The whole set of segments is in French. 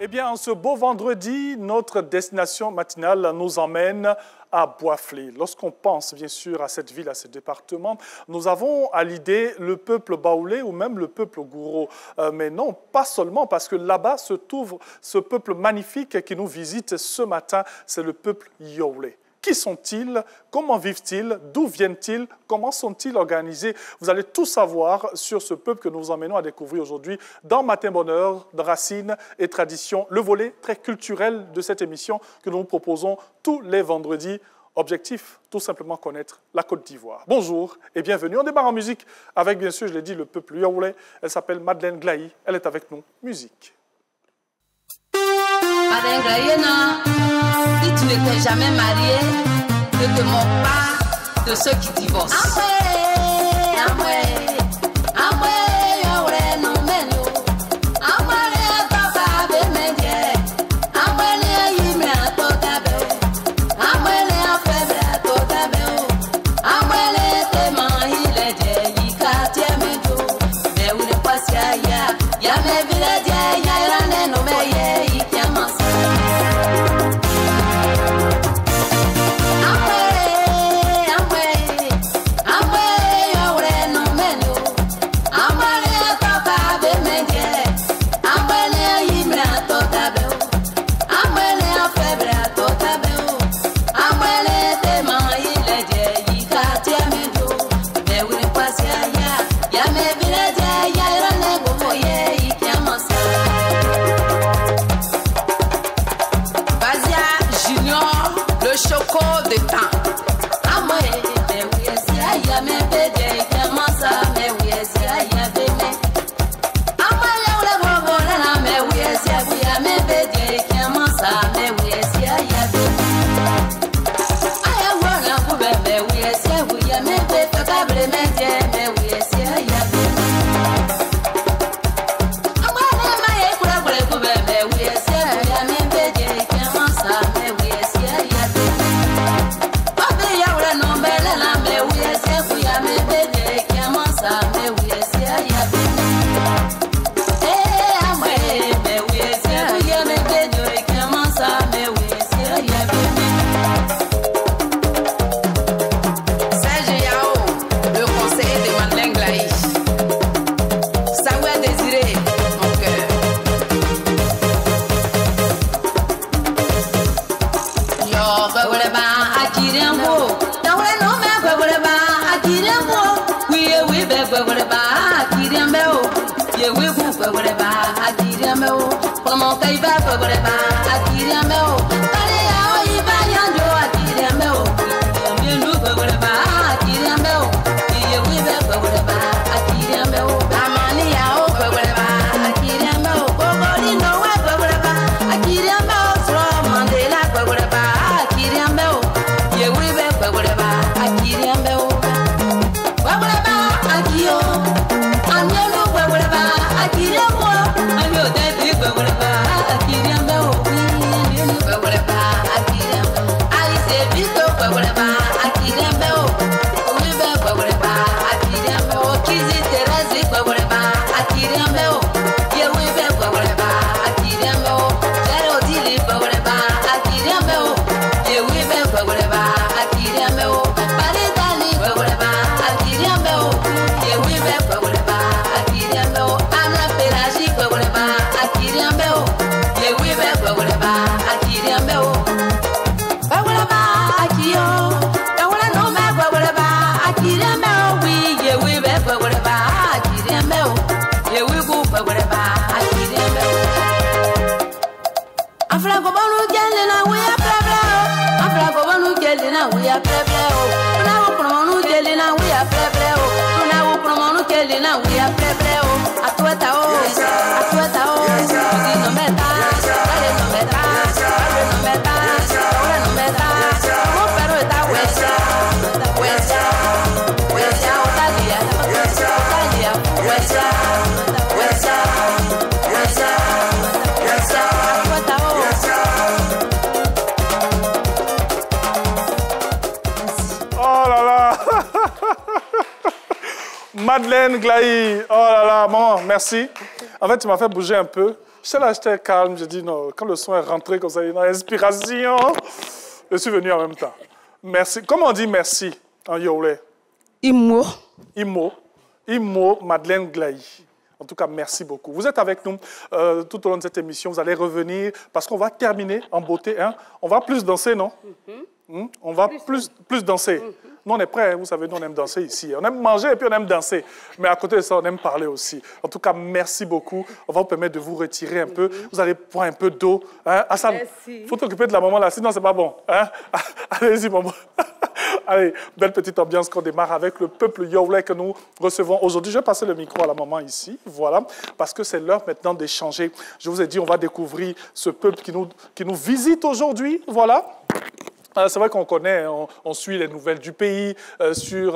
Eh bien, en ce beau vendredi, notre destination matinale nous emmène à Boisflé. Lorsqu'on pense, bien sûr, à cette ville, à ce département, nous avons à l'idée le peuple baoulé ou même le peuple gouro. Mais non, pas seulement, parce que là-bas se trouve ce peuple magnifique qui nous visite ce matin, c'est le peuple Yowlé. Qui sont-ils? Comment vivent-ils? D'où viennent-ils? Comment sont-ils organisés? Vous allez tout savoir sur ce peuple que nous vous emmenons à découvrir aujourd'hui dans Matin Bonheur, de Racines et Traditions, le volet très culturel de cette émission que nous vous proposons tous les vendredis. Objectif, tout simplement connaître la Côte d'Ivoire. Bonjour et bienvenue. On démarre en musique avec, bien sûr, je l'ai dit, le peuple Yowlé. Elle s'appelle Madeleine Glaï. Elle est avec nous. Musique. Madeleine Glaï, si tu n'étais jamais marié, ne te moque pas de ceux qui divorcent. Madeleine Glaï, oh là là, maman, merci. En fait, tu m'as fait bouger un peu. J'étais là, j'étais calme. Je dis non, quand le son est rentré comme ça, il y a une inspiration. Je suis venu en même temps. Merci. Comment on dit merci en Yolé? Imo. Imo. Imo Madeleine Glaï. En tout cas, merci beaucoup. Vous êtes avec nous tout au long de cette émission. Vous allez revenir parce qu'on va terminer en beauté. Hein? On va plus danser, non? On va plus danser. Nous, on est prêts. Hein? Vous savez, nous, on aime danser ici. On aime manger et puis on aime danser. Mais à côté de ça, on aime parler aussi. En tout cas, merci beaucoup. On va vous permettre de vous retirer un peu. Vous allez boire un peu d'eau. Hein? Hassan, il faut t'occuper de la maman là, sinon, c'est pas bon. Hein? Allez-y, maman. Allez, belle petite ambiance qu'on démarre avec le peuple Yolé que nous recevons aujourd'hui. Je vais passer le micro à la maman ici, voilà, parce que c'est l'heure maintenant d'échanger. Je vous ai dit, on va découvrir ce peuple qui nous visite aujourd'hui, voilà. C'est vrai qu'on connaît, on suit les nouvelles du pays sur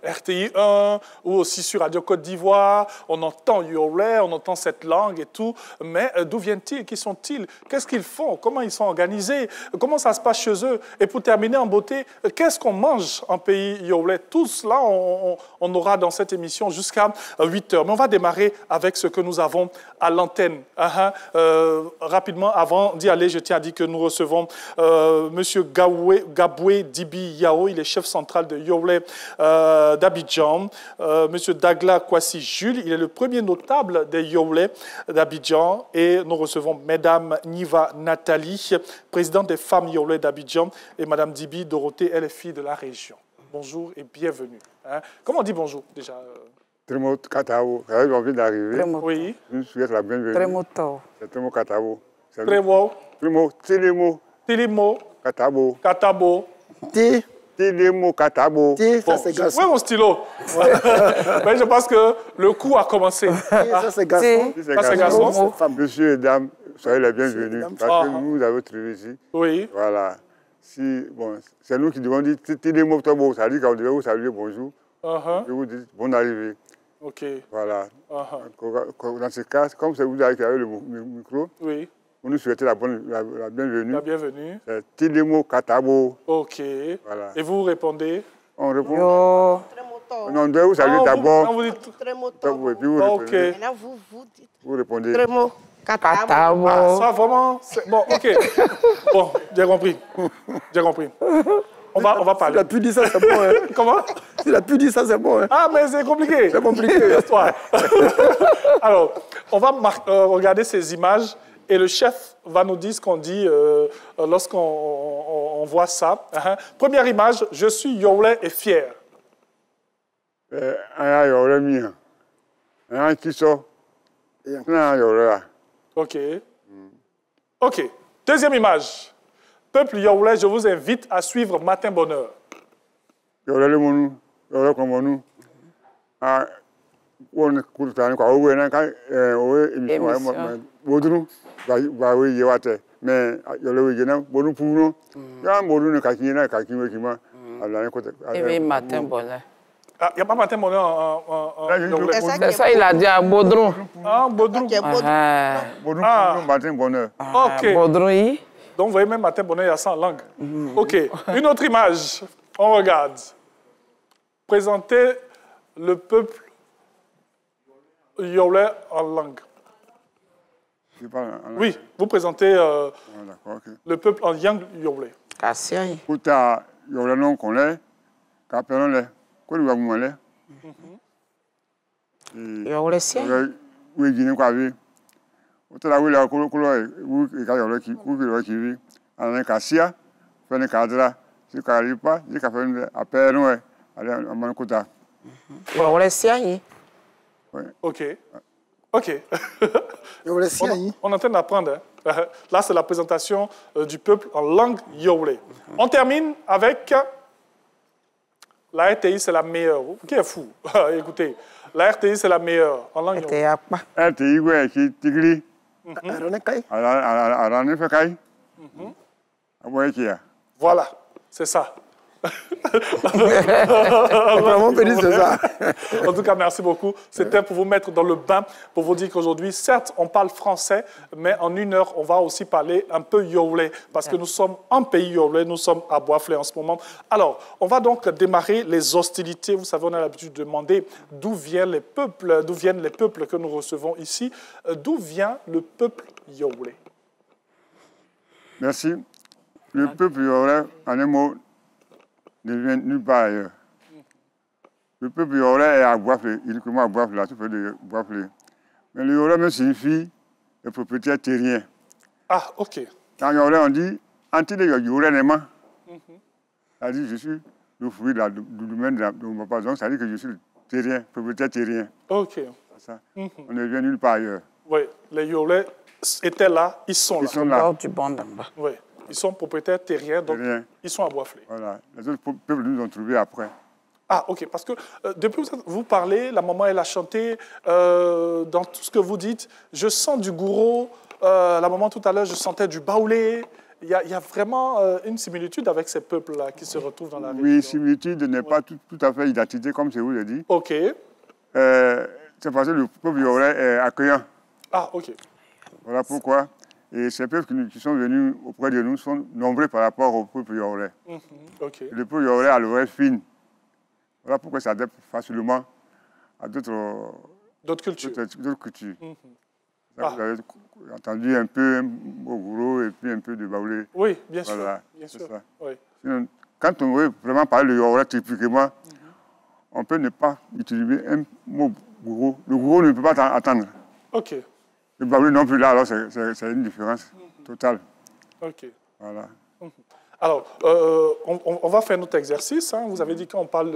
RTI 1 ou aussi sur Radio Côte d'Ivoire. On entend Yolé, on entend cette langue et tout. Mais d'où viennent-ils? Qui sont-ils? Qu'est-ce qu'ils font? Comment ils sont organisés? Comment ça se passe chez eux? Et pour terminer en beauté, qu'est-ce qu'on mange en pays Yolé? Tout cela, on aura dans cette émission jusqu'à 8 heures. Mais on va démarrer avec ce que nous avons à l'antenne. Rapidement, avant d'y aller, je tiens à dire que nous recevons Monsieur Gaboué Dibi Yao, il est chef central de Yolé d'Abidjan. Monsieur Dagla Kwasi Jules, il est le premier notable des Yolé d'Abidjan. Et nous recevons Mesdames Niva Nathalie, présidente des femmes Yolé d'Abidjan, et Madame Dibi Dorothée, elle est fille de la région. Bonjour et bienvenue. Hein? Comment on dit bonjour déjà? Tremo Katao, j'ai envie d'arriver. Oui. Je souhaite la bienvenue. Tremoto. C'est Tremo Katao. Tremo. Tremo, Tilemo. Tilimo. Katabo. Katabo. Tilemo Katabo. Ça c'est garçon. Où est mon stylo? Mais je pense que le coup a commencé. Ça c'est garçon. Ça c'est garçon. Monsieur et dames, soyez les bienvenus. Parce que nous avons trouvé ici. Oui. Voilà. Bon, c'est nous qui devons dire Tilemo Katabo. Ça veut dire qu'on devait vous saluer bonjour. Je vous dis bonne arrivée. Ok. Voilà. Dans ce cas, comme c'est vous qui avez le micro, oui. Vous nous souhaitez la bienvenue. La bienvenue. Tilemo Katabo. Ok. Voilà. Et vous répondez? On répond. Yo. Non, on doit vous saluer d'abord. Vous dites Et puis vous ok. répondez. Vous répondez. Tremo. Katabo. Ah, ça vraiment. Bon, ok. Bon, j'ai compris. J'ai compris. On va parler. Si la pu dire ça, c'est bon. Hein. Comment? Si la pu dire ça, c'est bon. Hein. Ah, mais c'est compliqué. C'est compliqué. Alors, on va regarder ces images et le chef va nous dire ce qu'on dit lorsqu'on voit ça. Première image, je suis Yolé et fier. Yolé mien. Qui sort? Yolé. Ok. Ok. Deuxième image. Peuple Yolé, je vous invite à suivre Matin Bonheur. Yolé le monu, Yolé comme nous. On écoute quoi? On émission. Bodru, oui, yewate. Mais Yolé oui, non, Bodru pour nous. Ya Bodru ne kakina, kakime kima. Et Matin Bonheur. Ah, il n'y a pas Matin Bonheur en Yolé. C'est ça, il a dit à Bodru. Ah, Bodru. Bodru, Matin Bonheur. Ok. Bodru. Donc, vous voyez, même Matin Bonheur, il y a 100 langues. OK. Une autre image. On regarde. Présentez le peuple Yolé en langue. Oui, vous présentez le peuple en yang Yolé. Kassia. Kouta Yolé non connaît. Kapelon le. Quoi lui va vous aller? Yolé sien. Oui, Guinée quoi oui. Utala wila kulo wu ka Yolé qui vit en Kassia, fait un cadre, si Kalipa, si ka fait appel ouais, aller à Mankuta. Yolé sien. OK. OK. Yolé sien. On est en train d'apprendre. Hein. Là, c'est la présentation du peuple en langue Yolé. On termine avec la RTI, c'est la meilleure. Qui est fou? Écoutez, la RTI, c'est la meilleure en langue Yolé. RTI, ouais, qui tigri. Voilà, c'est ça. Vraiment, on peut dire c'est ça. En tout cas, merci beaucoup. C'était pour vous mettre dans le bain, pour vous dire qu'aujourd'hui, certes, on parle français, mais en 1 heure, on va aussi parler un peu Yolé, parce que nous sommes en pays Yolé, nous sommes à Boisflé en ce moment. Alors, on va donc démarrer les hostilités. Vous savez, on a l'habitude de demander d'où viennent les peuples que nous recevons ici. D'où vient le peuple Yolé? Merci. Le peuple Yolé, en un mot, ne vient nulle part ailleurs. Le peuple Yolé est à Boisflé, uniquement à Boisflé, la soupe de Boisflé. Mais le Yolé même signifie le propriétaire terrien. Ah, ok. Dans Yolé, on dit anti de Yolé Nema. Ça dit je suis le fruit du domaine de mon papa. Donc ça dit que je suis le terrien, propriétaire terrien. Ok. Ça. On ne vient nulle part ailleurs. Oui, les Yolé étaient là, ils sont là. Ils sont là. Du bon d'en bas. Oui, ils sont propriétaires terriens, donc Terriens. ils sont à Boisflé. Voilà. Les autres peuples nous ont trouvés après. Ah, ok, parce que depuis que vous parlez, la maman, elle a chanté, dans tout ce que vous dites, je sens du gourou, la maman tout à l'heure, je sentais du baoulé. Il y a vraiment une similitude avec ces peuples-là qui se retrouvent dans la région. Oui, similitude n'est pas tout à fait identité, comme je vous l'ai dit. Ok. C'est parce que le peuple Yolé est accueillant. Ah, ok. Voilà pourquoi. Et ces peuples qui sont venus auprès de nous sont nombreux par rapport au peuple Yolé. Ok. Le peuple Yolé a l'oreille fine. Voilà pourquoi ça s'adapte facilement à d'autres cultures. cultures. Ah. Vous avez entendu un peu au gourou et puis un peu de baoulé. Oui, bien sûr. Voilà, Bien c'est sûr. ça. Oui. Sinon, quand on veut vraiment parler de Yolé typiquement, on peut ne pas utiliser un mot gourou. Le gourou ne peut pas attendre. Ok. Le baoulé non plus là, alors c'est une différence totale. Ok. Voilà. Alors, on va faire notre exercice. Hein. Vous avez dit qu'on parle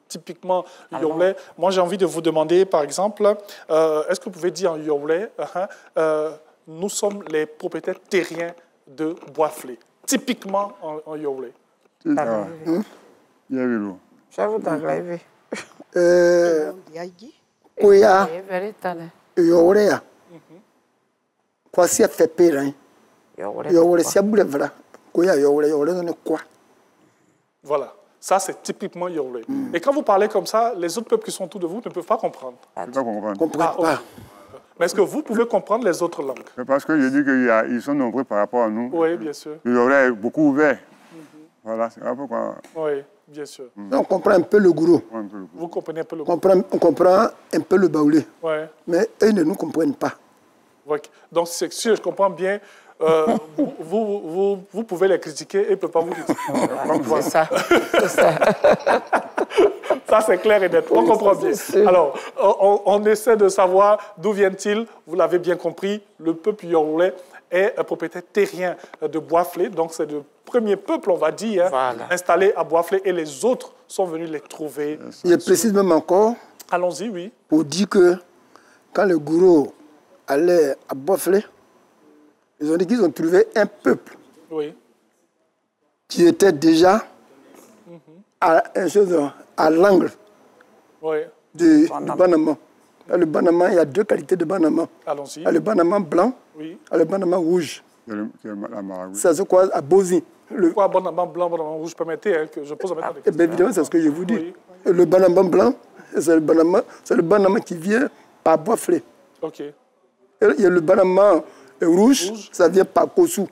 typiquement Yolé. Moi, j'ai envie de vous demander, par exemple, est-ce que vous pouvez dire en Yolé, nous sommes les propriétaires terriens de Boisflé, typiquement en Yolé. J'avoue d'aglaver. Koya, Véritable. Yolé, quoi si a fait pire, Yolé, si a boulevard. Koya, Yolé, on est quoi? Voilà. Ça, c'est typiquement Yolé. Et quand vous parlez comme ça, les autres peuples qui sont autour de vous ne peuvent pas comprendre. Je ne peux pas comprendre. Comprends pas. Mais est-ce que vous pouvez comprendre les autres langues? C'est parce que je dis qu'ils sont nombreux par rapport à nous. Oui, bien sûr. Le Yolé est beaucoup ouvert. Voilà, c'est pourquoi Oui, bien sûr. On comprend un peu le gourou. on un peu le Vous comprenez un peu le On comprend un peu le baoulé. Ouais. Mais eux ne nous comprennent pas. Ok. Donc, si je comprends bien, vous pouvez les critiquer et ils ne peuvent pas vous critiquer. C'est ça. C'est ça. Ça, c'est clair et net. On comprend bien. Alors, on essaie de savoir d'où viennent-ils. Vous l'avez bien compris, le peuple Yolé est un propriétaire terrien de Boisflé. Donc, c'est le premier peuple, on va dire, Voilà. installé à Boisflé. Et les autres sont venus les trouver. Je précise même encore Allons-y, oui. pour dire que quand le gourou allait à Boisflé, ils ont dit qu'ils ont trouvé un peuple Oui. qui était déjà à l'angle Oui. du banama. Dans le banama, il y a 2 qualités de banama. Allons-y. Il y a le banama blanc Oui. et le banama rouge. la marabout. Ça, c'est quoi à Bozi? Pourquoi banana blanc, banana rouge? Permettez hein, que je pose maintenant des Eh questions. bien, évidemment, c'est ce que je vous dis. Oui. Et le banama blanc, c'est le banama qui vient par Boisflé. OK. Et il y a le banama rouge, ça vient par Kossou.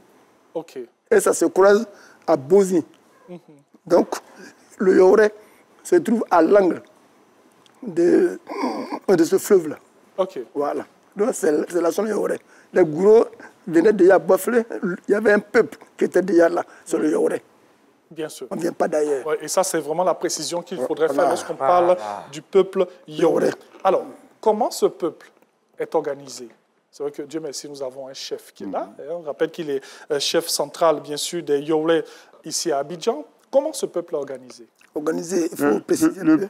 OK. Et ça se croise à Bozi. Donc, le Yolé se trouve à l'angle de ce fleuve-là. OK. Voilà. Donc, c'est la zone Yolé. Les gourous venaient déjà à Boisflé. Il y avait un peuple qui était déjà là, sur le Yolé. Bien sûr. On ne vient pas d'ailleurs. Ouais, et ça, c'est vraiment la précision qu'il faudrait faire Voilà. lorsqu'on parle du peuple Yolé. Yolé. Alors, comment ce peuple est organisé? C'est vrai que Dieu merci, nous avons un chef qui est là. Et on rappelle qu'il est chef central, bien sûr, des Yolé ici à Abidjan. Comment ce peuple est organisé? Organisé, il faut préciser un peu.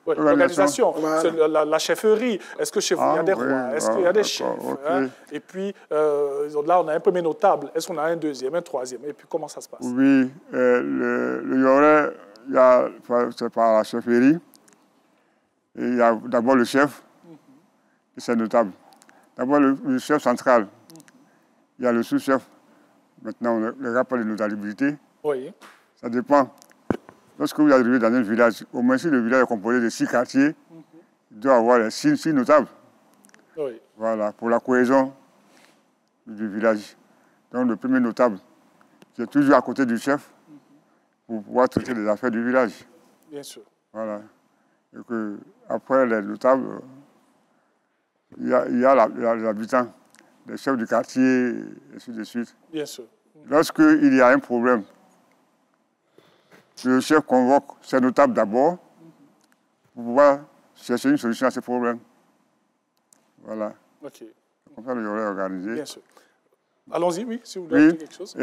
Ouais, l'organisation, Voilà. c'est la chefferie. Est-ce que chez vous, il y a des oui, rois? Est-ce qu'il y a des d'accord, chefs? ok. Hein? Et puis, là, on a un premier notable. Est-ce qu'on a un deuxième, un troisième? Et puis, comment ça se passe? Oui, le Yolé, c'est par la chefferie. Et il y a d'abord le chef, et c'est notable. D'abord le chef central. Il y a le sous-chef. Maintenant, on ne regarde pas les notabilités. Oui. Ça dépend lorsque vous arrivez dans un village, au moins si le village est composé de 6 quartiers, il doit avoir les 6 notables. Oui. Voilà, pour la cohésion du village. Donc le premier notable, qui est toujours à côté du chef, pour pouvoir traiter les affaires du village. Bien sûr. Voilà. Et que, après les notables, il y a les habitants, les chefs du quartier, et ainsi de suite. Bien sûr. Lorsqu'il y a un problème, le chef convoque ses notables d'abord pour pouvoir chercher une solution à ce problème. Voilà. OK. C'est comme ça le Yoré est organisé. Bien sûr. Allons-y, oui, si vous voulez dire quelque chose. Et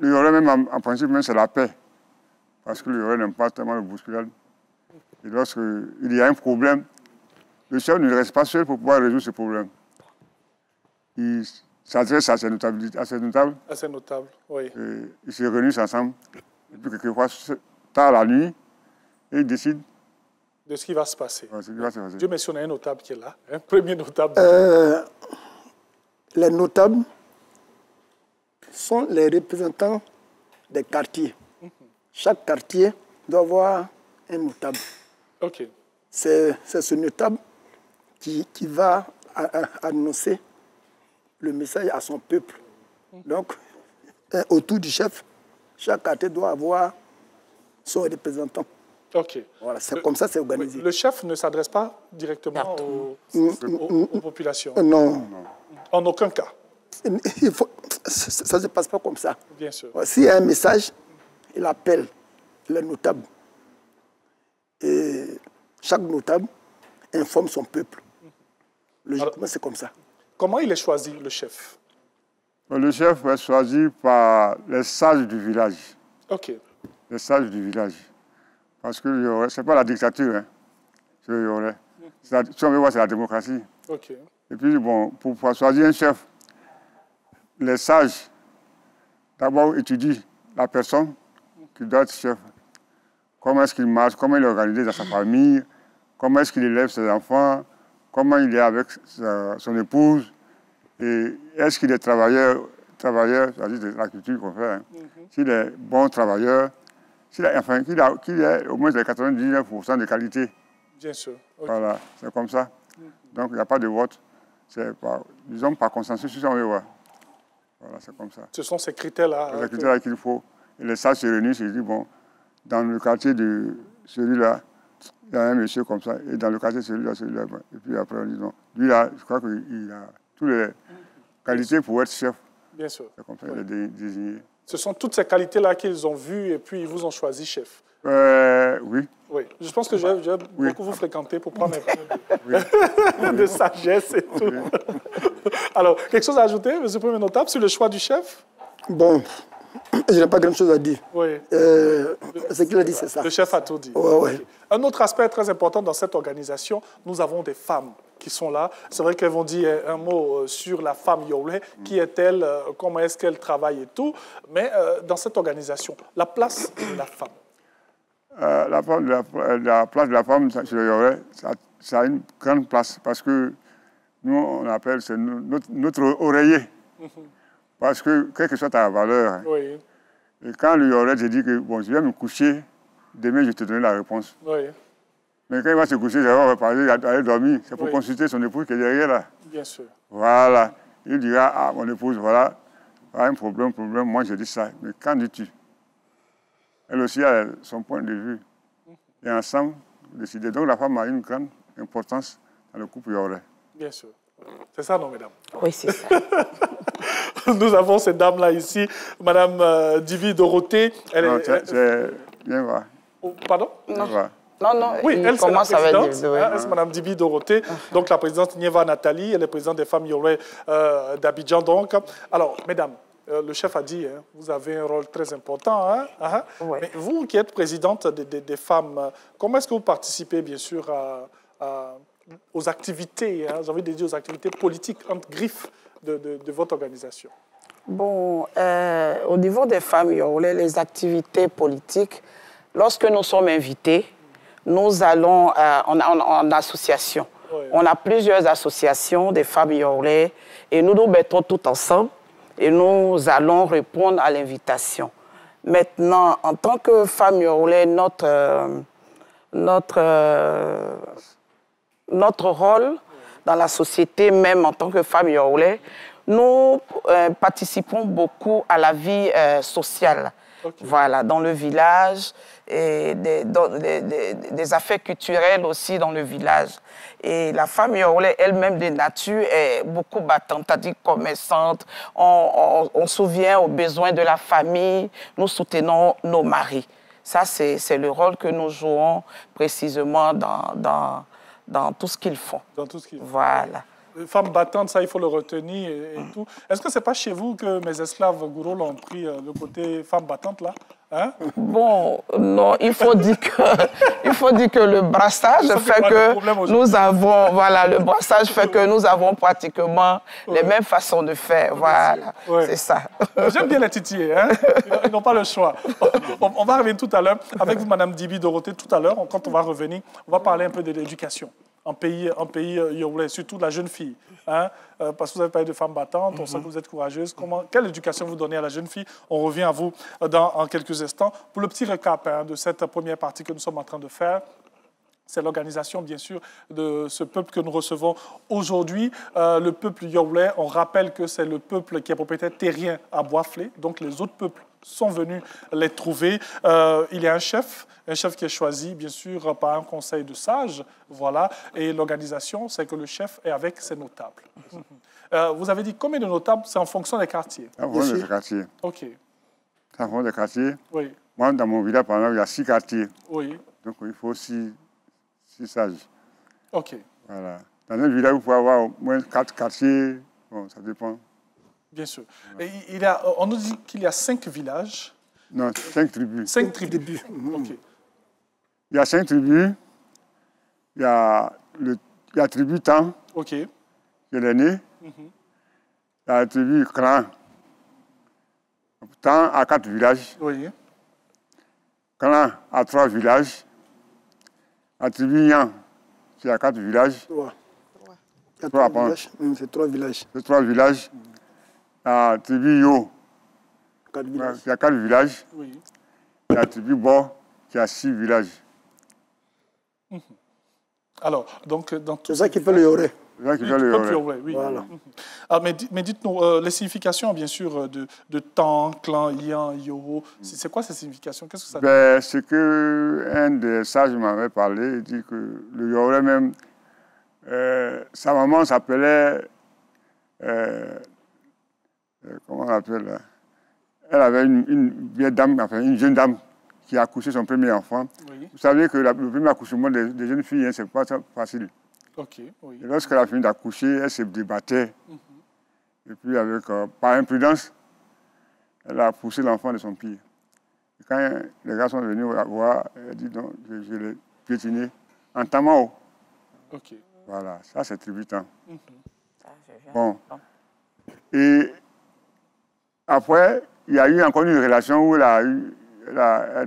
le Yoré, même en principe, c'est la paix. Parce que le Yoré n'aime pas tellement le bousculade. Et lorsqu'il y a un problème, le chef ne reste pas seul pour pouvoir résoudre ce problème. Il s'adresse à ses notables. À ses notables, oui. Et ils se réunissent ensemble. Et puis, quelquefois, tard la nuit, et ils décident De ce qui va se passer. ce qui va se passer. Dieu merci, on a un notable qui est là. Un premier notable. Les notables sont les représentants des quartiers. Chaque quartier doit avoir un notable. OK. C'est ce notable qui va annoncer le message à son peuple. Donc, autour du chef, chaque quartier doit avoir son représentant. OK. Voilà, c'est comme ça c'est organisé. Le chef ne s'adresse pas directement aux populations. Non. En aucun cas. Ça ne se passe pas comme ça. Bien sûr. S'il y a un message, il appelle les notables. Et chaque notable informe son peuple. Logiquement, c'est comme ça. Comment il est choisi, le chef? Le chef est choisi par les sages du village. OK. Les sages du village. Parce que ce n'est pas la dictature, hein, si on veut voir, c'est la démocratie. OK. Et puis, bon, pour pouvoir choisir un chef, les sages, d'abord, étudient la personne qui doit être chef. Comment est-ce qu'il marche, comment il est organisé dans sa famille, comment est-ce qu'il élève ses enfants, comment il est avec son épouse, et est-ce qu'il est travailleur, c'est-à-dire de la culture qu'on fait, hein. S'il est bon travailleur, qu'il ait au moins les 99% de qualité. Bien sûr. Okay. Voilà, c'est comme ça. Donc, il n'y a pas de vote. C'est disons par consensus, si on veut voir. Voilà, c'est comme ça. Ce sont ces critères-là. Ces critères-là qu'il faut. Et les sages se réunissent et disent, bon, dans le quartier de celui-là, il y a un monsieur comme ça. Et dans le quartier de celui-là, celui-là. Et puis après, on dit, non. Lui-là, je crois qu'il a toutes les qualités pour être chef. Bien sûr. C'est comme ça qu'il est désigné. Ce sont toutes ces qualités-là qu'ils ont vues et puis ils vous ont choisi chef. Oui. Oui. Je pense que j'ai beaucoup vous fréquenter pour prendre un peu de sagesse et tout. Alors, quelque chose à ajouter, M. le Premier notable, sur le choix du chef? Bon, je n'ai pas grand-chose à dire. Oui. Ce qu'il a dit, c'est ça. Le chef a tout dit. Ouais, ouais. Okay. Un autre aspect très important dans cette organisation, nous avons des femmes qui sont là. C'est vrai qu'elles vont dire un mot sur la femme Yoré. Qui est-elle? Comment est-ce qu'elle travaille et tout? Mais dans cette organisation, la place de la femme. La place de la femme chez le Yoré, ça a une grande place parce que nous, on appelle, c'est notre oreiller. Parce que, quelle que soit ta valeur, hein, Oui. et quand le Yoré te dit que, bon, je vais me coucher, demain je te donnerai la réponse. Oui. Mais quand il va se coucher, il va parler, aller dormir, c'est pour consulter son épouse qui est derrière là. Bien sûr. Voilà. Il dira, ah, mon épouse, voilà, un problème, moi je dis ça. Mais qu'en dis-tu? Elle aussi a son point de vue. Et ensemble, décider. Donc la femme a une grande importance dans le couple Yoré. Bien sûr. C'est ça, non, mesdames? Oui, c'est ça. Nous avons cette dame-là ici, Madame Divi Dorothée. C'est bien vrai. Oh, pardon? Non. Bien vrai. Non, Oui, elle, c'est la présidente. c'est Mme Dibi Dorothée, donc la présidente Nieva Nathalie, elle est présidente des femmes Yoré d'Abidjan. Donc, alors, mesdames, le chef a dit, hein, vous avez un rôle très important. Hein, Ouais. Mais vous qui êtes présidente des femmes, comment est-ce que vous participez, bien sûr, aux activités, hein, j'ai envie de dire aux activités politiques entre griffes de votre organisation? Bon, au niveau des femmes Yoré, les activités politiques, lorsque nous sommes invités, nous allons en association. Oui. On a plusieurs associations des femmes Yoré et nous nous mettons tout ensemble et nous allons répondre à l'invitation. Maintenant, en tant que femme Yorolais, notre rôle dans la société, même en tant que femme Yorolais, nous participons beaucoup à la vie sociale. Okay. Voilà, dans le village, et des affaires culturelles aussi dans le village. Et la femme Yorolais elle-même de nature est beaucoup battante, c'est-à-dire commerçante. On souvient aux besoins de la famille, nous soutenons nos maris. Ça, c'est le rôle que nous jouons précisément dans tout ce qu'ils font. Dans tout ce qu'ils font. Voilà. Femme battante, ça, il faut le retenir et tout. Est-ce que ce n'est pas chez vous que mes esclaves gourous ont pris le côté femme battante, là? Hein? Bon, non, il faut dire que le brassage fait que nous avons, voilà, le brassage fait que nous avons pratiquement les mêmes façons de faire, voilà, c'est ça. J'aime bien les titiller, hein? Ils n'ont pas le choix. On va revenir tout à l'heure, avec vous, Madame Dibi Dorothée, tout à l'heure, quand on va revenir, on va parler un peu de l'éducation. En pays Yorolais, surtout la jeune fille. Hein? Parce que vous avez parlé de femmes battantes, on sait que vous êtes courageuse. Quelle éducation vous donnez à la jeune fille? On revient à vous en quelques instants. Pour le petit récap de cette première partie que nous sommes en train de faire, c'est l'organisation, bien sûr, de ce peuple que nous recevons aujourd'hui. Le peuple Yorolais, on rappelle que c'est le peuple qui est propriétaire terrien à Boisflé. Donc, les autres peuples sont venus les trouver. Il y a un chef qui est choisi, bien sûr, par un conseil de sages. Voilà. Et l'organisation, c'est que le chef est avec ses notables. Vous avez dit combien de notables? C'est en fonction des quartiers. En fonction des quartiers. OK. En fonction des quartiers. Oui. Moi, dans mon village, par exemple, il y a 6 quartiers. Oui. Donc, il faut 6 sages. OK. Voilà. Dans un village, vous pouvez avoir au moins 4 quartiers. Bon, ça dépend. Bien sûr. Et on nous dit qu'il y a 5 villages. Non, 5 tribus. 5 tribus. OK. Il y a 5 tribus. Il y a la tribu Tan, OK. qui est l'aîné. Il y a la tribu Cran. Tan a 4 villages. Oui. Cran a 3 villages. La tribu Yan, qui a 4 villages. 3. Il y a 3 villages. C'est 3 villages. C'est 3 villages. La tribu Yo, 4 villages. qui a 4 villages. Oui. Et la tribu Bo, qui a 6 villages. Alors, donc, dans tout c'est ça qui fait le Yoré. C'est ça qui fait le Yoré. Oui. Voilà. Mais dites-nous, les significations, bien sûr, de Tan, Clan, Yan, Yo, c'est quoi ces significations? Qu'est-ce que ça dit? C'est qu'un des sages m'avait parlé, il dit que le Yoré même, sa maman s'appelait, comment on l'appelle là? Elle avait une vieille dame, enfin une jeune dame qui a accouché son premier enfant. Oui. Vous savez que le premier accouchement des jeunes filles, hein, c'est pas facile. OK, oui. Et lorsqu'elle a fini d'accoucher, elle se débattait. Et puis, par imprudence, elle a poussé l'enfant de son pied. Et quand les gars sont venus la voir, elle a dit donc, je l'ai piétiné en tamao. OK. Voilà, ça c'est tributant. Bon. Et après, il y a eu encore une relation où elle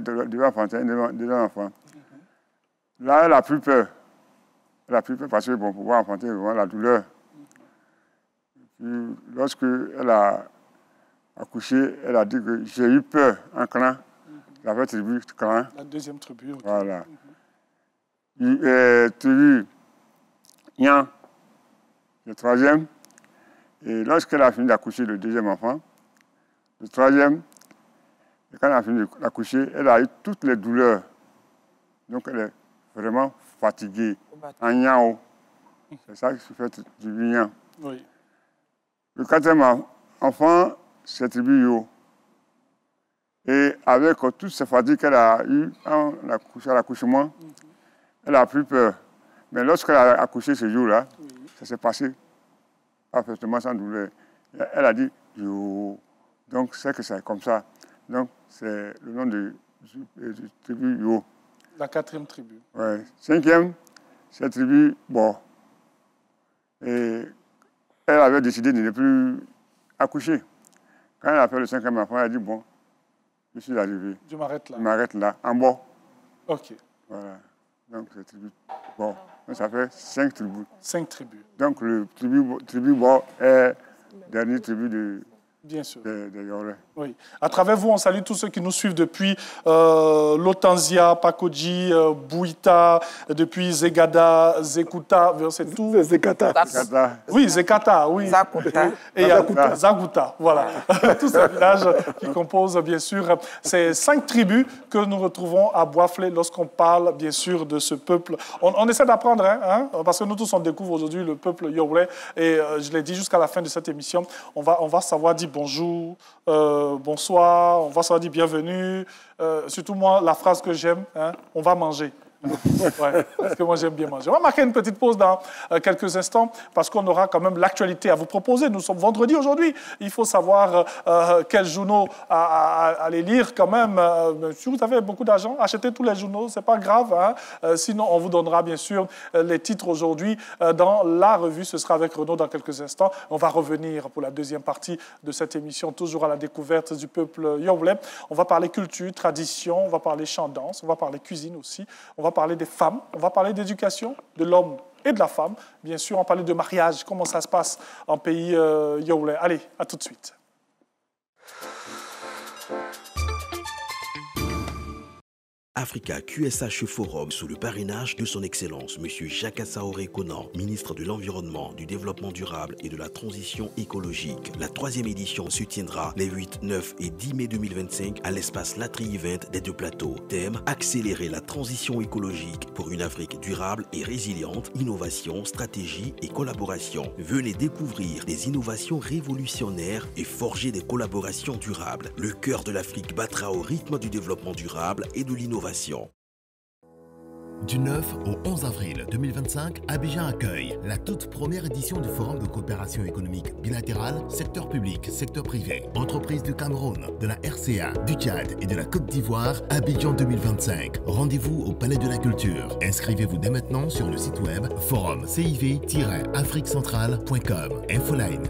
devait enfanter deux enfants. Là, elle a plus peur. Elle a plus peur parce que pour pouvoir enfanter, la douleur. Puis, lorsqu'elle a accouché, elle a dit que j'ai eu peur en clan. La vraie tribu clan. La deuxième tribu. Okay. Voilà. Tribu Yan, le troisième. Et lorsqu'elle a fini d'accoucher le deuxième enfant, le troisième, et quand elle a fini d'accoucher, elle a eu toutes les douleurs. Donc elle est vraiment fatiguée. En Yao. C'est ça qui se fait tribu Yan. Oui. Le quatrième enfant, c'est tribu Yo. Et avec toutes ces fatigues qu'elle a eues à l'accouchement, elle a plus peur. Mais lorsqu'elle a accouché ce jour-là, ça s'est passé parfaitement sans douleur. Elle a dit Yo. Donc c'est que c'est comme ça. Donc c'est le nom de tribu Yo. La quatrième tribu. Oui. Cinquième, c'est tribu Bo. Et elle avait décidé de ne plus accoucher. Quand elle a fait le cinquième enfant, elle a dit bon, je suis arrivé. Je m'arrête là. Je m'arrête là, en bas. OK. Voilà. Donc, c'est tribu Bo. Donc, ça fait 5 tribus. 5 tribus. Donc, le tribu Bo est la dernière tribu Bien sûr. des Yorulais. Oui. À travers vous, on salue tous ceux qui nous suivent depuis Lotanzia, Pakodji, Bouita, depuis Zegada, Zekuta, c'est tout. Zekata. Oui, Zekata, oui. Zakuta. Et Zaguta, voilà. Tous ces villages qui composent, bien sûr, ces 5 tribus que nous retrouvons à Boisflé lorsqu'on parle, bien sûr, de ce peuple. On essaie d'apprendre, hein, parce que nous tous, on découvre aujourd'hui le peuple Yorulais. Et je l'ai dit jusqu'à la fin de cette émission, on va savoir dire bonjour, bonsoir, on va savoir dire bienvenue. Surtout moi, la phrase que j'aime, hein, on va manger. Ouais, parce que moi j'aime bien manger. On va marquer une petite pause dans quelques instants parce qu'on aura quand même l'actualité à vous proposer. Nous sommes vendredi aujourd'hui. Il faut savoir quels journaux aller lire quand même. Si vous avez beaucoup d'argent, achetez tous les journaux, c'est pas grave. Hein. Sinon, on vous donnera bien sûr les titres aujourd'hui dans la revue. Ce sera avec Renaud dans quelques instants. On va revenir pour la deuxième partie de cette émission, toujours à la découverte du peuple Yorulais. On va parler culture, tradition, on va parler chant-danse, on va parler cuisine aussi. On va parler des femmes, on va parler d'éducation de l'homme et de la femme. Bien sûr, on va parler de mariage, comment ça se passe en pays Yorulais. Allez, à tout de suite. Africa QSH Forum sous le parrainage de son Excellence, M. Jacques Assaoré Conan, ministre de l'Environnement, du Développement durable et de la Transition écologique. La 3e édition se tiendra les 8, 9 et 10 mai 2025 à l'espace Latry Event des Deux Plateaux. Thème: accélérer la transition écologique pour une Afrique durable et résiliente, innovation, stratégie et collaboration. Venez découvrir des innovations révolutionnaires et forger des collaborations durables. Le cœur de l'Afrique battra au rythme du développement durable et de l'innovation. Du 9 au 11 avril 2025, Abidjan accueille la toute première édition du Forum de coopération économique bilatérale, secteur public, secteur privé, entreprises du Cameroun, de la RCA, du Tchad et de la Côte d'Ivoire, Abidjan 2025. Rendez-vous au Palais de la Culture. Inscrivez-vous dès maintenant sur le site web forumciv-afriquecentrale.com. Infoline.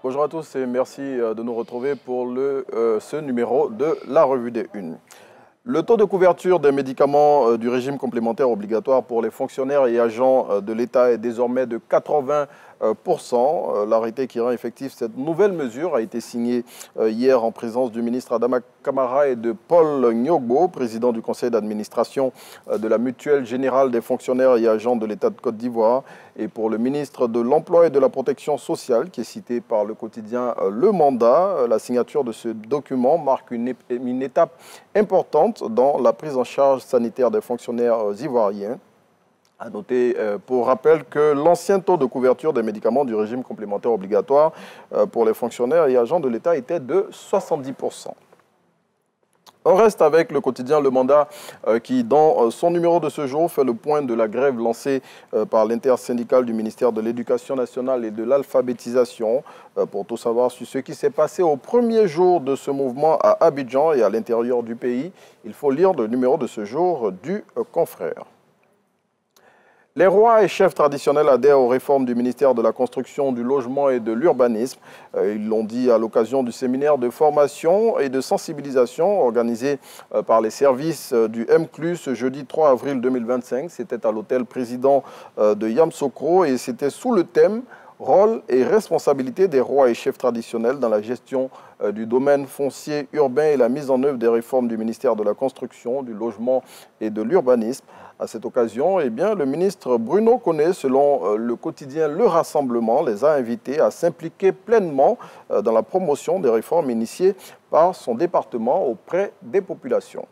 Bonjour à tous et merci de nous retrouver pour ce numéro de la revue des Unes. Le taux de couverture des médicaments du régime complémentaire obligatoire pour les fonctionnaires et agents de l'État est désormais de 80%. L'arrêté qui rend effective cette nouvelle mesure a été signé hier en présence du ministre Adama Kamara et de Paul Nyogbo, président du conseil d'administration de la Mutuelle générale des fonctionnaires et agents de l'État de Côte d'Ivoire. Et pour le ministre de l'Emploi et de la Protection sociale, qui est cité par le quotidien Le Mandat, la signature de ce document marque une étape importante dans la prise en charge sanitaire des fonctionnaires ivoiriens. À noter, pour rappel, que l'ancien taux de couverture des médicaments du régime complémentaire obligatoire pour les fonctionnaires et agents de l'État était de 70%. On reste avec le quotidien Le Mandat qui, dans son numéro de ce jour, fait le point de la grève lancée par l'intersyndicale du ministère de l'Éducation nationale et de l'alphabétisation. Pour tout savoir sur ce qui s'est passé au premier jour de ce mouvement à Abidjan et à l'intérieur du pays, il faut lire le numéro de ce jour du Confrère. Les rois et chefs traditionnels adhèrent aux réformes du ministère de la Construction, du Logement et de l'Urbanisme. Ils l'ont dit à l'occasion du séminaire de formation et de sensibilisation organisé par les services du MCLU ce jeudi 3 avril 2025. C'était à l'hôtel président de Yamoussoukro et c'était sous le thème « Rôle et responsabilité des rois et chefs traditionnels dans la gestion du domaine foncier urbain et la mise en œuvre des réformes du ministère de la Construction, du Logement et de l'Urbanisme ». À cette occasion, le ministre Bruno Koné, selon le quotidien Le Rassemblement, les a invités à s'impliquer pleinement dans la promotion des réformes initiées par son département auprès des populations.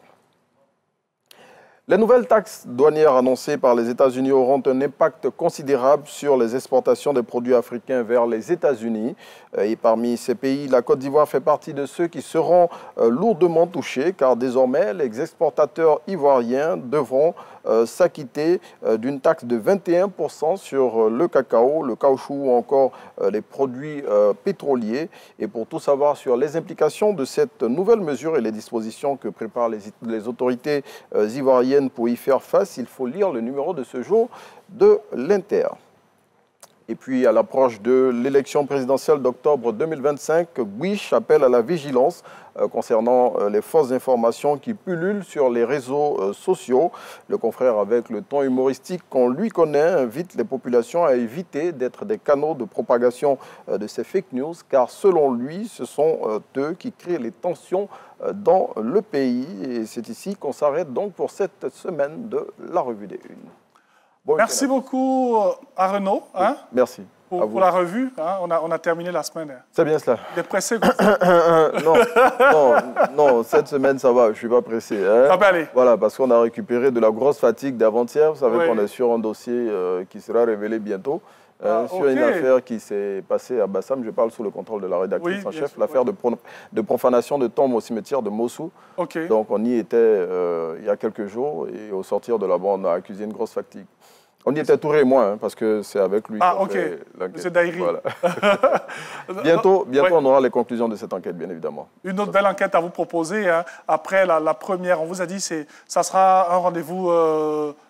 Les nouvelles taxes douanières annoncées par les États-Unis auront un impact considérable sur les exportations des produits africains vers les États-Unis. Et parmi ces pays, la Côte d'Ivoire fait partie de ceux qui seront lourdement touchés, car désormais, les exportateurs ivoiriens devront s'acquitter d'une taxe de 21% sur le cacao, le caoutchouc ou encore les produits pétroliers. Et pour tout savoir sur les implications de cette nouvelle mesure et les dispositions que préparent les autorités ivoiriennes pour y faire face, il faut lire le numéro de ce jour de l'Inter. Et puis, à l'approche de l'élection présidentielle d'octobre 2025, Gwish appelle à la vigilance concernant les fausses informations qui pullulent sur les réseaux sociaux. Le confrère, avec le ton humoristique qu'on lui connaît, invite les populations à éviter d'être des canaux de propagation de ces fake news, car selon lui, ce sont eux qui créent les tensions dans le pays. Et c'est ici qu'on s'arrête donc pour cette semaine de la Revue des Unes. Bon, merci beaucoup à Renaud. Hein, merci. Pour la revue, hein, on a terminé la semaine. C'est bien cela. Des pressés non, cette semaine, ça va, je ne suis pas pressé. Hein. Ça peut aller. Voilà, parce qu'on a récupéré de la grosse fatigue d'avant-hier. Vous savez Oui. qu'on est sur un dossier qui sera révélé bientôt. Sur une affaire qui s'est passée à Bassam, je parle sous le contrôle de la rédactrice en chef, l'affaire de profanation de tombes au cimetière de Mossou. Donc on y était il y a quelques jours et au sortir de là-bas, on a accusé une grosse fatigue. On y était Touré et moi, hein, parce que c'est avec lui qu'on fait l'enquête. C'est Daïri. Voilà. bientôt on aura les conclusions de cette enquête, bien évidemment. Une autre belle enquête à vous proposer. Hein. Après la première, on vous a dit que ça sera un rendez-vous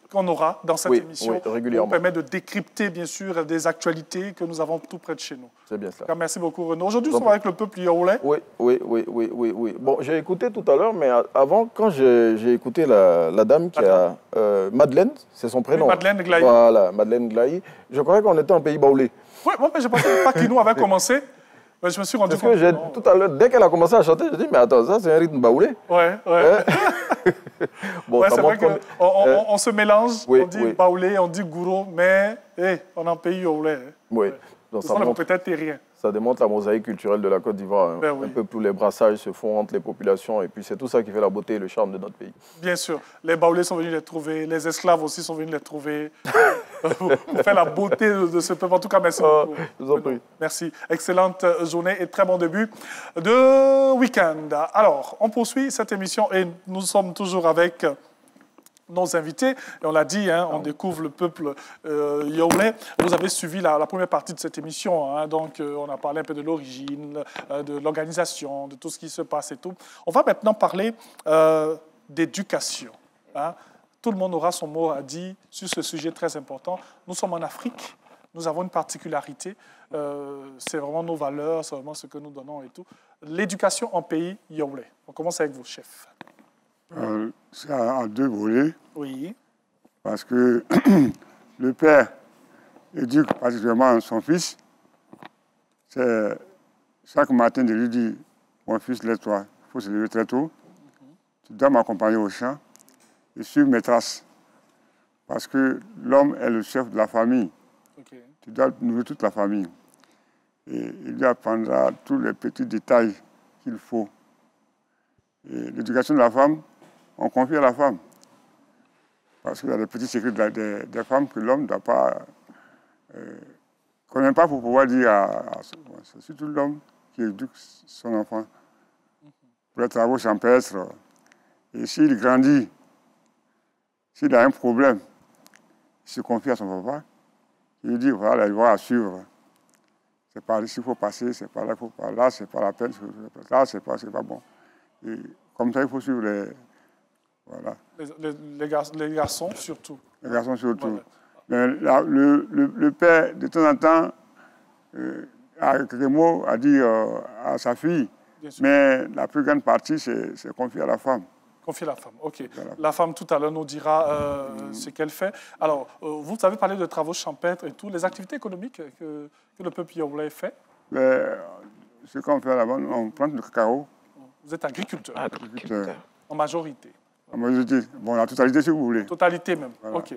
qu'on aura dans cette émission. Oui, régulièrement. Qui nous permet de décrypter, bien sûr, des actualités que nous avons tout près de chez nous. C'est bien cela. Merci beaucoup, Renaud. Aujourd'hui, nous sommes avec le peuple yaoulé. Oui. Bon, j'ai écouté tout à l'heure, mais avant, quand j'ai écouté la dame qui a... Madeleine, c'est son prénom. Oui, Madeleine Glaï. Voilà, Madeleine Glaï. Je croyais qu'on était en pays baoulé. Oui, moi, je pensais que Paquinou avait commencé. Mais je me suis rendu compte. Parce que tout à l'heure, dès qu'elle a commencé à chanter, je dis mais attends, ça c'est un rythme baoulé. Ouais. Bon, c'est vrai qu'on se mélange, on dit baoulé, on dit gouro, mais on est en pays yaoulé. Oui. Donc, ça montre peut-être rien. Ça démontre la mosaïque culturelle de la Côte d'Ivoire. Hein. Un peu tous les brassages se font entre les populations et puis c'est tout ça qui fait la beauté et le charme de notre pays. Bien sûr. Les baoulés sont venus les trouver, les esclaves aussi sont venus les trouver pour faire la beauté de ce peuple. En tout cas, merci beaucoup. Je vous en prie. Merci. Excellente journée et très bon début de week-end. Alors, on poursuit cette émission et nous sommes toujours avec nos invités. Et on l'a dit, hein, on découvre le peuple yaoulé. Vous avez suivi la première partie de cette émission. Hein, donc, on a parlé un peu de l'origine, de l'organisation, de tout ce qui se passe et tout. On va maintenant parler d'éducation. Hein. Tout le monde aura son mot à dire sur ce sujet très important. Nous sommes en Afrique. Nous avons une particularité. C'est vraiment nos valeurs, c'est vraiment ce que nous donnons et tout. L'éducation en pays yaoulé. On commence avec vos chefs. C'est à deux volets. Oui. Parce que le père éduque particulièrement son fils. C'est chaque matin de lui dire, mon fils, lève-toi, il faut se lever très tôt. Tu dois m'accompagner au champ et suivre mes traces. Parce que l'homme est le chef de la famille. Tu dois nourrir toute la famille. Et il lui apprendra tous les petits détails qu'il faut. Et l'éducation de la femme, on confie à la femme. Parce qu'il y a des petits secrets des femmes que l'homme ne doit pas connaît pas pour pouvoir dire c'est surtout l'homme qui éduque son enfant. Pour les travaux champêtres. Et s'il grandit, s'il a un problème, il se confie à son papa. Il lui dit, voilà, il va à suivre. C'est par ici qu'il faut passer, c'est par là qu'il faut passer. Là, c'est pas la peine, là, c'est pas bon. Et comme ça, il faut suivre les... Voilà. Les garçons, surtout. Les garçons, surtout. Voilà. Mais le père, de temps en temps, a quelques mots à dire à sa fille. Mais la plus grande partie, c'est confié à la femme. Confier à la femme, ok. La femme, tout à l'heure, nous dira ce qu'elle fait. Alors, vous avez parlé de travaux champêtres et tout. Les activités économiques que le peuple yaoulé fait? Ce qu'on fait là-bas, on plante le cacao. Vous êtes agriculteur? Agriculteur. En majorité? En majorité. Bon, la totalité, si vous voulez. Totalité même, voilà. Ok.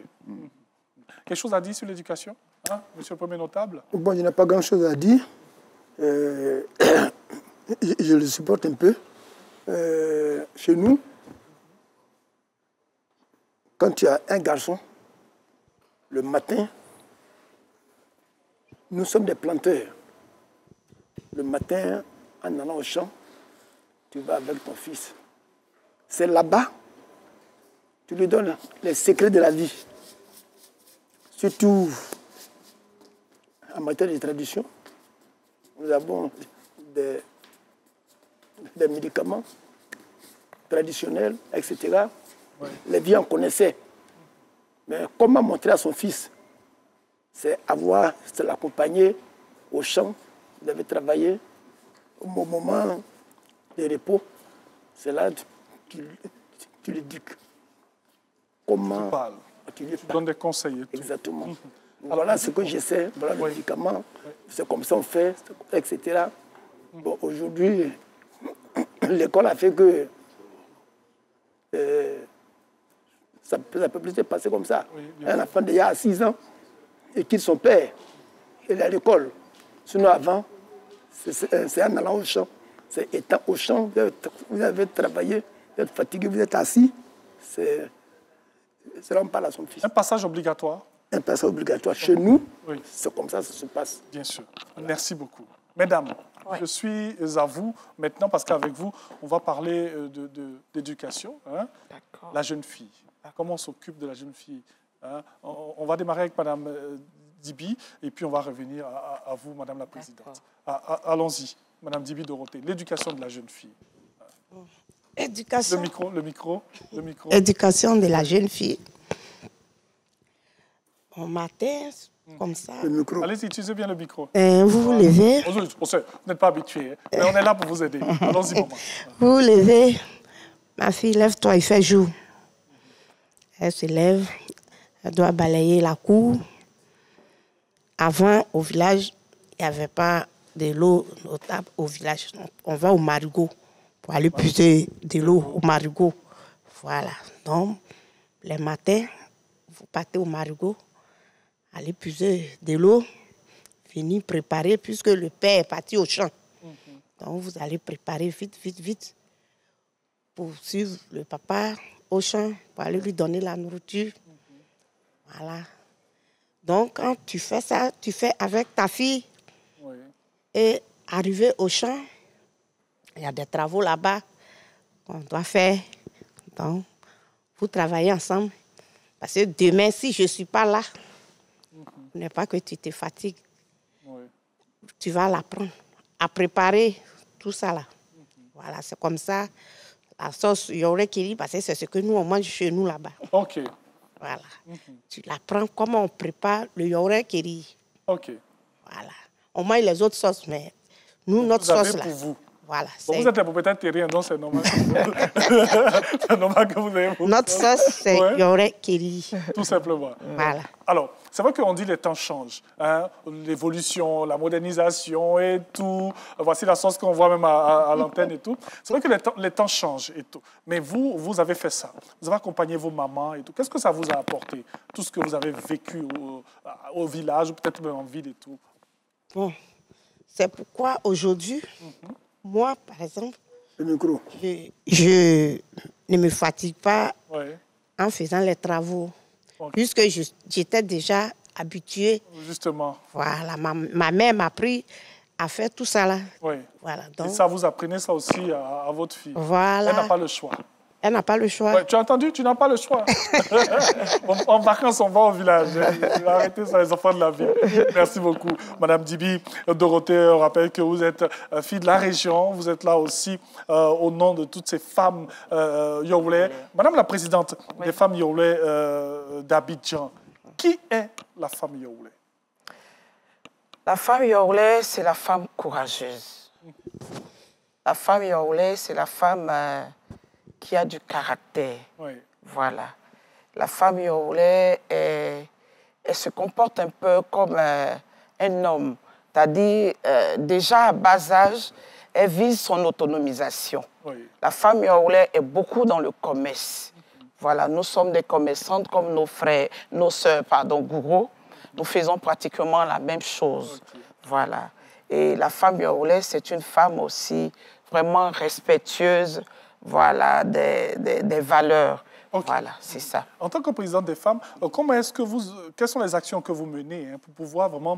Quelque chose à dire sur l'éducation, hein, monsieur le Premier notable? Bon, il n'y a pas grand-chose à dire. Je le supporte un peu. Chez nous, quand tu as un garçon, le matin, nous sommes des planteurs. Le matin, en allant au champ, tu vas avec ton fils. C'est là-bas, tu lui donnes les secrets de la vie. Surtout en matière de tradition, nous avons des médicaments traditionnels, etc. Ouais. Les vieux en connaissaient. Mais comment montrer à son fils c'est l'accompagner au champ. Vous avez travaillé au moment de repos. C'est là que tu l'éduques. Comment tu donnes des conseils. Exactement. Voilà ce que j'essaie, voilà le médicament, c'est comme ça on fait, etc. Bon, aujourd'hui, l'école a fait que ça peut plus se passer comme ça. Un enfant d'il y a 6 ans, et quitte son père, il est à l'école. Sinon avant, c'est en allant au champ. C'est étant au champ, vous avez travaillé, vous êtes fatigué, vous êtes assis. C'est là on parle à son fils. Un passage obligatoire. Un passage obligatoire. Chez nous, c'est comme ça se passe. Bien sûr. Voilà. Merci beaucoup. Mesdames, je suis à vous maintenant parce qu'avec vous, on va parler d'éducation. Hein? La jeune fille. Comment on s'occupe de la jeune fille, hein? On va démarrer avec Madame Dibi et puis on va revenir à vous, Madame la Présidente. Allons-y, Madame Dibi Dorothée. L'éducation de la jeune fille. Éducation. Le micro. Éducation de la jeune fille. Au matin, comme ça. Allez-y, utilisez bien le micro. Vous vous levez. Vous n'êtes pas habitué, hein, mais on est là pour vous aider. Allons-y, maman. Vous vous levez. Ma fille, lève-toi, il fait jour. Elle se lève. Elle doit balayer la cour. Avant, au village, il n'y avait pas de l'eau notable au village. On va au marigot pour aller puiser de l'eau au marigot. Voilà. Donc, les matins, vous partez au marigot, allez puiser de l'eau, venir préparer, puisque le père est parti au champ. Donc, vous allez préparer vite, pour suivre le papa au champ, pour aller lui donner la nourriture. Voilà. Donc, quand tu fais ça, tu fais avec ta fille. Oui. Et arrivé au champ, il y a des travaux là-bas qu'on doit faire. Donc, vous travaillez ensemble. Parce que demain, si je ne suis pas là, ce n'est pas que tu te fatigues. Tu vas l'apprendre à préparer tout ça là. Voilà, c'est comme ça. La sauce yoré kiri, parce que c'est ce que nous, on mange chez nous là-bas. OK. Voilà. Tu l'apprends comment on prépare le yoré kiri. OK. Voilà. On mange les autres sauces, mais nous, notre sauce là. Pour vous. Voilà. Bon, vous êtes le propriétaire terrien, donc c'est normal. C'est normal que vous ayez notre sauce, c'est yoré kiri. Tout simplement. Voilà. Alors, c'est vrai qu'on dit les temps changent. Hein? L'évolution, la modernisation et tout. Voici la sauce qu'on voit même à l'antenne et tout. C'est vrai que les temps changent et tout. Mais vous avez fait ça. Vous avez accompagné vos mamans et tout. Qu'est-ce que ça vous a apporté? Tout ce que vous avez vécu au village, ou peut-être même en ville et tout. Bon, c'est pourquoi aujourd'hui, moi, par exemple, je ne me fatigue pas en faisant les travaux. Puisque j'étais déjà habituée. Justement. Voilà, ma mère m'a appris à faire tout ça là. Oui. Voilà, donc, et ça, vous apprenez ça aussi à votre fille. Voilà. Elle n'a pas le choix. Elle n'a pas le choix. Ouais, tu as entendu? Tu n'as pas le choix. En vacances, on va au village. Il va arrêter ça, les enfants de la ville. Merci beaucoup, Madame Dibi Dorothée. On rappelle que vous êtes fille de la région. Vous êtes là aussi au nom de toutes ces femmes Yorulais. Madame la Présidente des femmes Yorulais d'Abidjan, qui est la femme Yorulais? La femme Yorulais, c'est la femme courageuse. La femme Yorulais, c'est la femme qui a du caractère. Oui. Voilà. La femme Yorulais, elle se comporte un peu comme un homme. C'est-à-dire, déjà à bas âge, elle vise son autonomisation. Oui. La femme Yorulais est beaucoup dans le commerce. Voilà, nous sommes des commerçantes comme nos frères, nos sœurs, Gouro. Nous faisons pratiquement la même chose. Okay. Voilà. Et la femme Yorulais, c'est une femme aussi vraiment respectueuse, voilà, des valeurs. Okay. Voilà, c'est ça. En tant que présidente des femmes, quelles sont les actions que vous menez pour pouvoir vraiment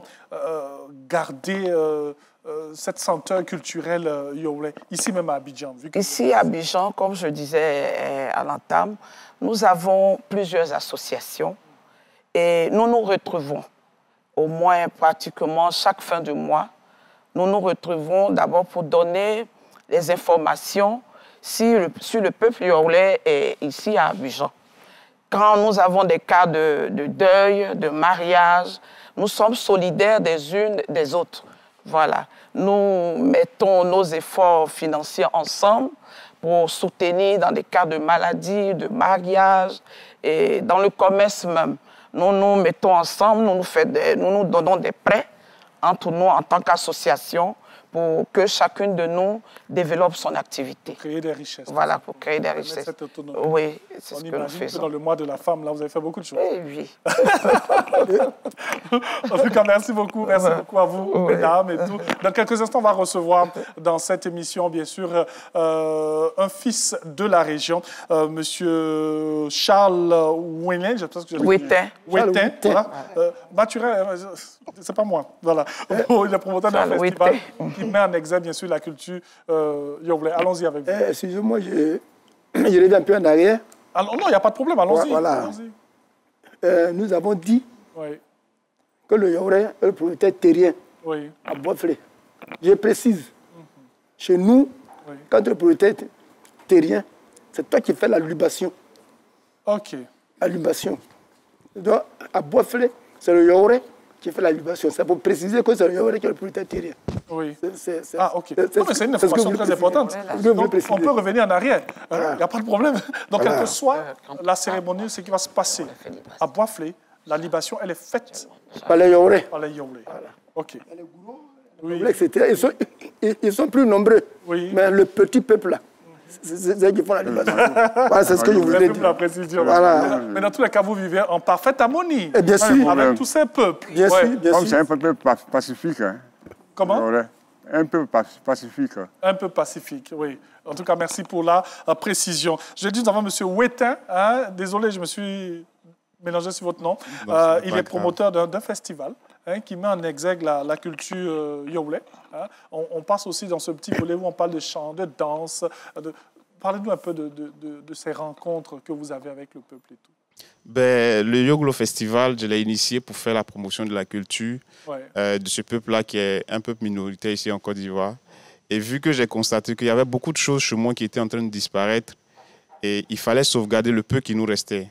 garder cette senteur culturelle Yorulais, ici même à Abidjan? Ici à Abidjan, comme je disais à l'entame, nous avons plusieurs associations et nous nous retrouvons au moins pratiquement chaque fin de mois. Nous nous retrouvons d'abord pour donner les informations sur le peuple Yorulais ici à Abidjan. Quand nous avons des cas de deuil, de mariage, Nous sommes solidaires des unes des autres. Voilà. Nous mettons nos efforts financiers ensemble pour soutenir dans des cas de maladie, de mariage et dans le commerce même. Nous nous mettons ensemble, nous nous donnons des prêts entre nous en tant qu'association pour que chacune de nous développe son activité. Créer des richesses. Voilà, pour créer des richesses. Cette autonomie. Oui, c'est ce que nous faisons. Dans le mois de la femme, là, vous avez fait beaucoup de choses. Oui. En tout cas, merci beaucoup à vous, mesdames et tout. Dans quelques instants, on va recevoir dans cette émission, bien sûr, un fils de la région, Monsieur Charles Ouénin, je pense que j'ai Ouétin. Ouétin, voilà. Mathurin, c'est pas moi, voilà. Il est promoteur d'un festival qui met en exergue, bien sûr, la culture Yoblais. Allons-y avec vous. Excusez-moi, je reviens un peu en arrière. Alors, non, il n'y a pas de problème, allons-y. Voilà. Nous avons dit que le Yoblais est le propriétaire terrien à Boisflé. Je précise, chez nous, quand le propriétaire terrien, c'est toi qui fais la libation. OK. La libation. Donc, à Boisflé, c'est le Yoblais qui fait la libation. C'est pour préciser que c'est le Yoblais qui est le propriétaire terrien. Oui. OK. Non, mais c'est une information très importante. Donc, on peut revenir en arrière. Il n'y a pas de problème. Donc, quelle que soit la cérémonie, ce qui va se passer à Boisflé, la libation, elle est faite par les Yoblais. Par les Yoblais. OK. Oui. Etc. Ils sont plus nombreux. Oui. Mais le petit peuple là, c'est eux qui font la libation. Voilà, c'est ce que je voulais dire. La précision. Voilà. Mais dans tous les cas, vous vivez en parfaite harmonie. Et bien sûr. Avec tous ces peuples. Bien sûr, bien sûr. C'est un peuple pacifique. Hein. Comment? Un peu pacifique. Un peu pacifique, oui. En tout cas, merci pour la précision. Je dis, nous avons M. Ouétin. Désolé, je me suis mélangé sur votre nom. Il est promoteur d'un festival qui met en exergue la culture Yoblais. On passe aussi dans ce petit volet où on parle de chant, de danse. Parlez-nous un peu de ces rencontres que vous avez avec le peuple et tout. Le Yoglo Festival, je l'ai initié pour faire la promotion de la culture de ce peuple-là qui est un peuple minoritaire ici en Côte d'Ivoire. Et vu que j'ai constaté qu'il y avait beaucoup de choses chez moi qui étaient en train de disparaître, et il fallait sauvegarder le peu qui nous restait.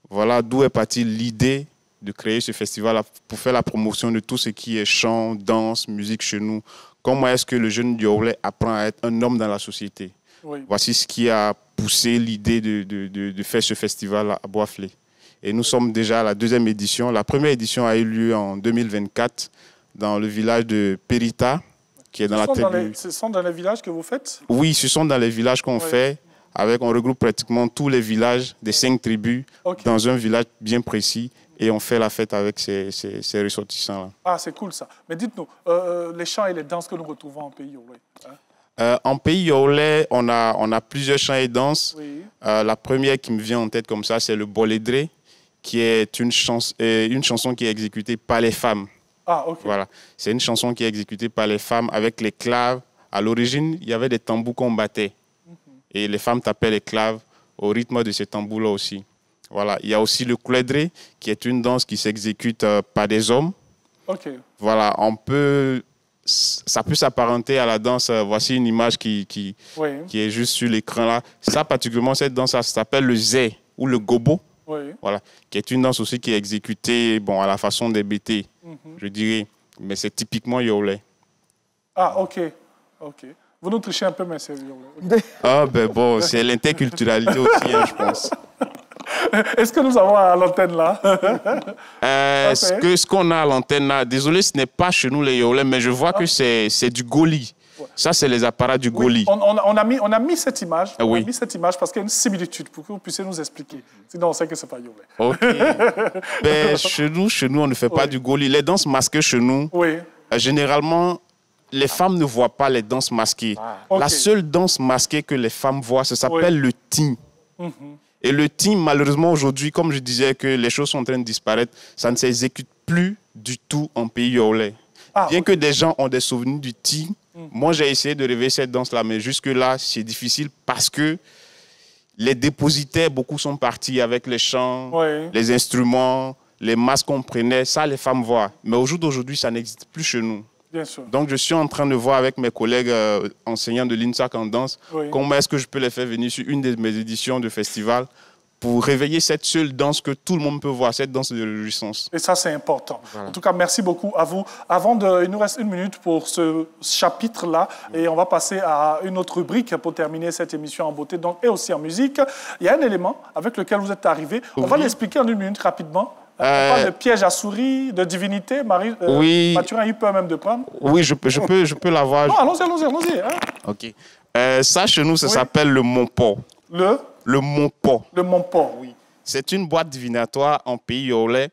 Voilà d'où est partie l'idée de créer ce festival pour faire la promotion de tout ce qui est chant, danse, musique chez nous. Comment est-ce que le jeune Yoblais apprend à être un homme dans la société? Voici ce qui a poussé l'idée de faire ce festival à Boisflé. Et nous sommes déjà à la 2e édition. La première édition a eu lieu en 2024 dans le village de Perita, qui est dans la tribu. Ce sont dans les villages que vous faites? Oui, ce sont dans les villages qu'on fait. On regroupe pratiquement tous les villages des 5 tribus dans un village bien précis. Et on fait la fête avec ces ressortissants-là. Ah, c'est cool ça. Mais dites-nous, les chants et les danses que nous retrouvons en pays Yoblais. En pays Yoblais, on a plusieurs chants et danses. La première qui me vient en tête comme ça, c'est le Bolédré, qui est une chanson qui est exécutée par les femmes. Ah, ok. Voilà. C'est une chanson qui est exécutée par les femmes avec les claves. À l'origine, il y avait des tambours qu'on battait. Et les femmes tapaient les claves au rythme de ces tambours-là aussi. Voilà. Il y a aussi le Kouledré, qui est une danse qui s'exécute par des hommes. Ok. Voilà. Ça peut s'apparenter à la danse. Voici une image qui est juste sur l'écran là. Ça, particulièrement, cette danse, ça s'appelle le Zé ou le Gobo. Voilà, qui est une danse aussi qui est exécutée à la façon des BT, je dirais. Mais c'est typiquement Yoblais. Ah, ok. Vous nous trichez un peu, mais c'est Yoblais. Ah, c'est l'interculturalité aussi, je pense. Est-ce que nous avons à l'antenne là? Ce qu'on a à l'antenne là, désolé, ce n'est pas chez nous les Yoblais, mais je vois que c'est du Goli. Ça, c'est les apparats du Goli. On a mis cette image. Oui. On a mis cette image parce qu'il y a une similitude pour que vous puissiez nous expliquer. Sinon, on sait que ce n'est pas Yoblais. Ok. Chez nous, on ne fait pas du Goli. Les danses masquées chez nous, généralement, les femmes ne voient pas les danses masquées. La seule danse masquée que les femmes voient, ça s'appelle le Ting. Et le Ting, malheureusement, aujourd'hui, comme je disais que les choses sont en train de disparaître, ça ne s'exécute plus du tout en pays Yoblais. Bien que des gens ont des souvenirs du Ting, moi, j'ai essayé de réveiller cette danse-là, mais jusque-là, c'est difficile parce que les dépositaires, beaucoup sont partis avec les chants, les instruments, les masques qu'on prenait. Ça, les femmes voient. Mais au jour d'aujourd'hui, ça n'existe plus chez nous. Bien sûr. Donc, je suis en train de voir avec mes collègues enseignants de l'INSAC en danse comment est-ce que je peux les faire venir sur une de mes éditions de festival pour réveiller cette seule danse que tout le monde peut voir, cette danse de réjouissance. Et ça, c'est important. Voilà. En tout cas, merci beaucoup à vous. Il nous reste 1 minute pour ce chapitre-là et on va passer à une autre rubrique pour terminer cette émission en beauté donc, et aussi en musique. Il y a un élément avec lequel vous êtes arrivé. On va l'expliquer en 1 minute rapidement. On parle de piège à souris, de divinité. Oui. Mathurin a eu peur même de prendre. Oui, je peux l'avoir. Non, allons-y. Hein. OK. Ça, chez nous, ça s'appelle le Monport. Le Monport. Le Monport. Oui. C'est une boîte divinatoire en pays yorulais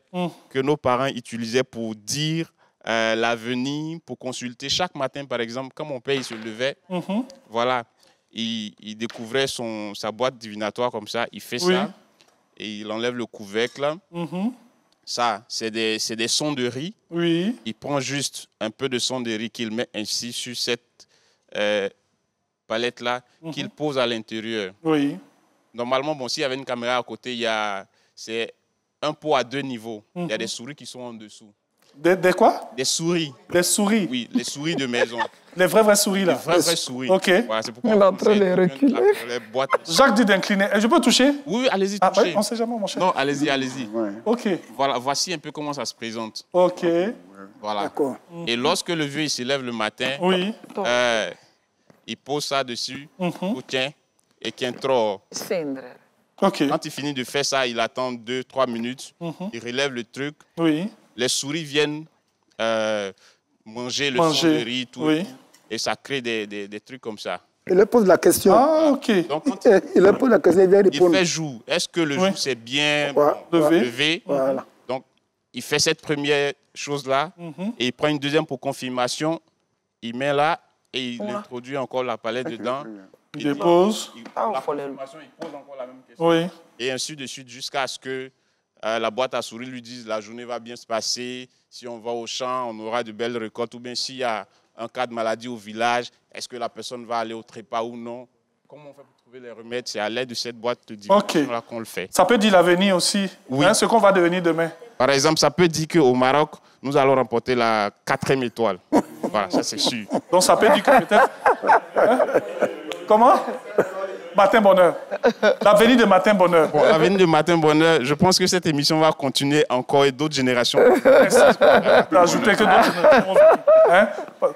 que nos parents utilisaient pour dire l'avenir, pour consulter chaque matin, par exemple, quand mon père il se levait, voilà, il découvrait sa boîte divinatoire comme ça, il fait ça, et il enlève le couvercle. Ça, c'est des sonderies. Oui. Il prend juste un peu de sonderie qu'il met ainsi sur cette palette-là, qu'il pose à l'intérieur. Oui. Normalement, bon, s'il y avait une caméra à côté, c'est un pot à 2 niveaux. Il y a des souris qui sont en dessous. Des quoi? Des souris. Des souris? Oui, les souris de maison. Les vraies souris, là? Les vraies souris. OK. Voilà, c'est pourquoi on est en train de les reculer. Les boîtes. Jacques dit d'incliner. Je peux toucher? Oui, allez-y, touchez. Ouais, on ne sait jamais, mon cher. Non, allez-y. Ouais. OK. Voilà, voici un peu comment ça se présente. OK. Voilà. D'accord. Et lorsque le vieux il se lève le matin, il pose ça dessus, tiens, et qu'il trop. OK. Quand il finit de faire ça, il attend 2-3 minutes, il relève le truc. Oui. Les souris viennent manger le son de riz, tout, et ça crée des trucs comme ça. Il leur pose la question. Ah, OK. Donc, il leur pose la question, il vient répondre. Il fait jour. Est-ce que le jour s'est bien levé? Voilà. Donc, il fait cette première chose-là, et il prend une deuxième pour confirmation, il met là, et il introduit encore la palette dedans. Il dépose. La confirmation, il pose encore la même question. Oui. Et ainsi de suite, jusqu'à ce que la boîte à souris lui dise la journée va bien se passer, si on va au champ, on aura de belles récoltes, ou bien s'il y a un cas de maladie au village, est-ce que la personne va aller au trépas ou non? Comment on fait pour trouver les remèdes? C'est à l'aide de cette boîte de divination-là qu'on le fait. Ça peut dire l'avenir aussi, ce qu'on va devenir demain. Par exemple, ça peut dire qu'au Maroc, nous allons remporter la 4e étoile. Voilà, ça c'est sûr. Donc ça peut dire que peut-être... Comment? Matin Bonheur. L'avenir de Matin Bonheur. Bon, l'avenir de Matin Bonheur, je pense que cette émission va continuer encore et d'autres générations. Merci. Ajouter que d'autres générations. Hein?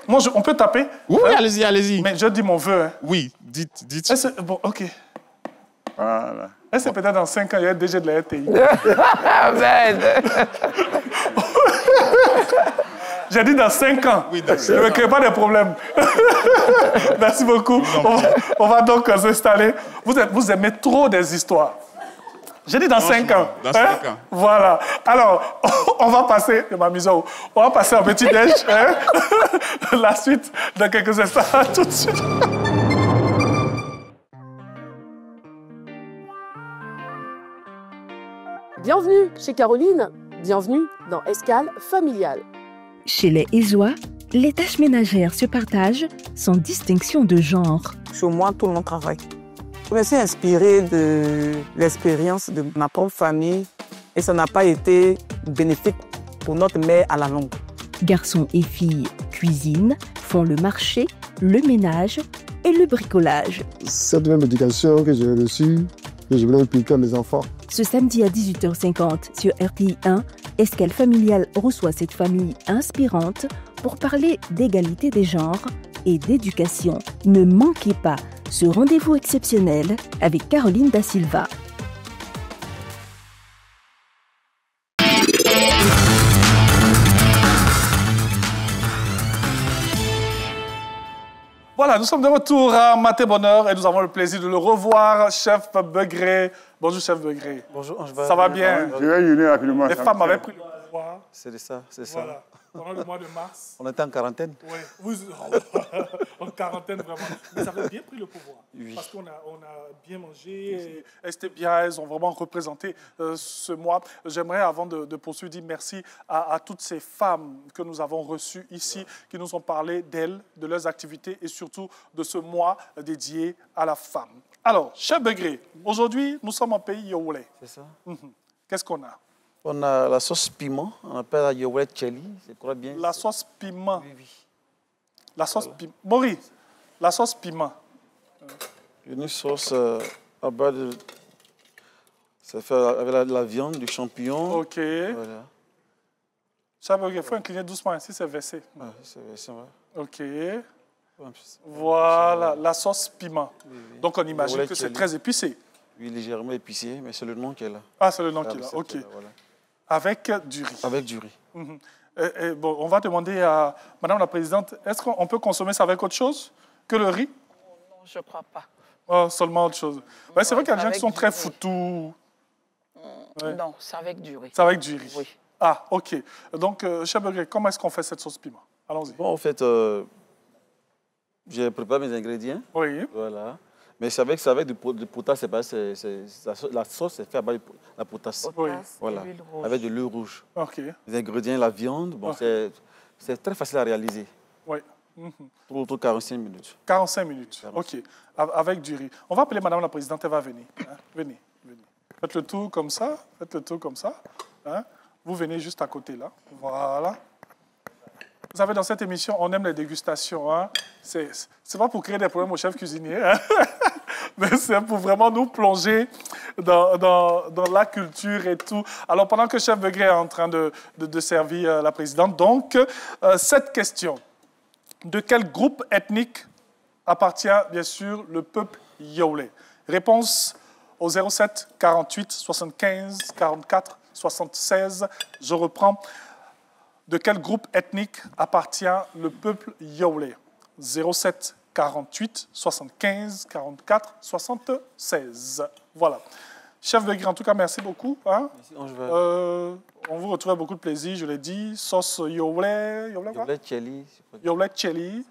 Moi, on peut taper? Oui, allez-y. Mais je dis mon vœu. Hein. Oui, dites. Bon, OK. Voilà. Est-ce que peut-être dans 5 ans, il y a DG de la RTI? J'ai dit dans 5 ans. Oui, ne me crée pas de problème. Merci beaucoup. On va donc s'installer. Vous aimez trop des histoires. J'ai dit dans 5 ans. Dans 5 ans. Voilà. Alors, on va passer, on va passer en petit déj. La suite dans quelques instants. Tout de suite. Bienvenue chez Caroline. Bienvenue dans Escale familiale. Chez les Isois, les tâches ménagères se partagent sans distinction de genre. Chez moi, tout le monde travaille. Je me suis inspirée de l'expérience de ma propre famille et ça n'a pas été bénéfique pour notre mère à la longue. Garçons et filles cuisinent, font le marché, le ménage et le bricolage. Cette même éducation que j'ai reçue, que je voulais impliquer à mes enfants. Ce samedi à 18h50 sur RTI 1, Escale familiale reçoit cette famille inspirante pour parler d'égalité des genres et d'éducation. Ne manquez pas ce rendez-vous exceptionnel avec Caroline Da Silva. Voilà, nous sommes de retour à Matin Bonheur et nous avons le plaisir de le revoir, Chef Begré. Bonjour, Chef Begré. Bonjour, ça va bien? Je vais y aller rapidement. Les femmes avaient pris le pouvoir. C'est ça, c'est voilà. ça. Pendant le mois de mars. On était en quarantaine. Oui, en quarantaine vraiment. Mais ça avait bien pris le pouvoir. Oui. Parce qu'on a bien mangé, elles étaient bien, elles ont vraiment représenté ce mois. J'aimerais, avant de poursuivre, dire merci à toutes ces femmes que nous avons reçues ici, qui nous ont parlé d'elles, de leurs activités et surtout de ce mois dédié à la femme. Alors, Chef Begré, aujourd'hui, nous sommes en pays Youlé. C'est ça. Qu'est-ce qu'on a? On a la sauce piment, on appelle la Youlé Cheli, je crois bien. La sauce piment. Oui. La sauce piment. Maurice, la sauce piment. Une sauce à base de... C'est fait avec la viande, du champignon. OK. Voilà. Il faut incliner doucement, ainsi c'est versé. Ah, c'est versé, ouais. OK. Voilà, la sauce piment. Oui. Donc, on imagine que c'est très épicé. Oui, légèrement épicé, mais c'est le nom qu'elle a. Ah, c'est le nom qu'il a, OK. Voilà. Avec du riz. Avec du riz. Bon, on va demander à Madame la Présidente, est-ce qu'on peut consommer ça avec autre chose que le riz? Non, je ne crois pas. Oh, seulement autre chose. Ouais, c'est vrai qu'il y a des gens qui sont très foutous. Ouais. Non, c'est avec du riz. C'est avec du riz. Oui. Ah, OK. Donc, chef Begré, comment est-ce qu'on fait cette sauce piment? Allons-y. Bon, en fait, j'ai préparé mes ingrédients. Oui. Voilà. Mais c'est avec du potasse, la sauce est faite avec la potasse. Oui. Voilà. Avec de l'huile rouge. OK. Les ingrédients, la viande, bon, c'est très facile à réaliser. Oui. Pour 45 minutes. 45 minutes, OK. Avec du riz. On va appeler Madame la Présidente, elle va venir. Hein? Venez. Faites le tour comme ça. Faites le tour comme ça. Hein? Vous venez juste à côté, là. Voilà. Vous savez, dans cette émission, on aime les dégustations. Hein? C'est pas pour créer des problèmes aux chefs cuisiniers, hein? Mais c'est pour vraiment nous plonger dans la culture et tout. Alors, pendant que Chef Begré est en train de servir la présidente, donc, cette question. De quel groupe ethnique appartient, bien sûr, le peuple Yolé? Réponse au 07 48 75 44 76. Je reprends. De quel groupe ethnique appartient le peuple Yolé? 07 48 75 44 76. Voilà. Chef Begré, en tout cas, merci beaucoup. Hein? Merci, on vous retrouve avec beaucoup de plaisir, je l'ai dit. Sauce Yolé. Yolé Cheli. Yolé Cheli.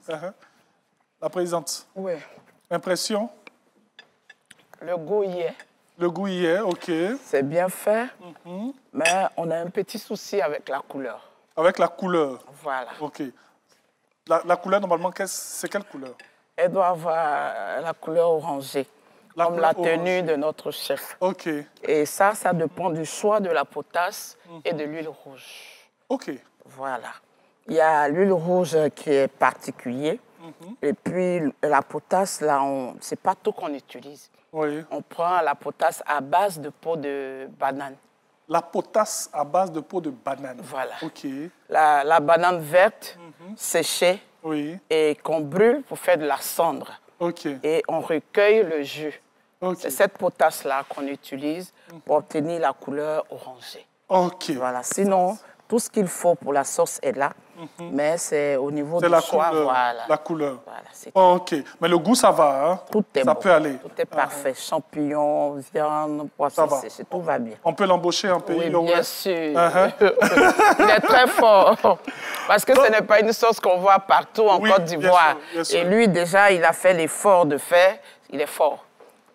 La présidente. Oui. Impression? Le goût y est. Le goût y est, OK. C'est bien fait, mais on a un petit souci avec la couleur. Avec la couleur? Voilà. OK. La couleur, normalement, c'est quelle couleur? Elle doit avoir la couleur orangée, comme la tenue de notre chef. OK. Et ça dépend du choix de la potasse et de l'huile rouge. OK. Voilà. Il y a l'huile rouge qui est particulière. Et puis, la potasse, là, c'est pas tout qu'on utilise. Oui. On prend la potasse à base de peau de banane. La potasse à base de peau de banane. Voilà. OK. La banane verte séchée oui. et qu'on brûle pour faire de la cendre. OK. Et on recueille le jus. Okay. C'est cette potasse-là qu'on utilise pour obtenir la couleur orangée. OK. Voilà. Sinon, tout ce qu'il faut pour la sauce est là, mais c'est au niveau du choix. Voilà. La couleur. Voilà, OK. Mais le goût, ça va, hein? Tout est ça bon. peut aller. Tout est parfait. Champignons, viande, poisson séché, tout va bien. On peut l'embaucher en pays? Oui, bien sûr. Il est très fort. Parce que ce n'est pas une sauce qu'on voit partout en Côte d'Ivoire. Et lui, déjà, il a fait l'effort de faire. Il est fort.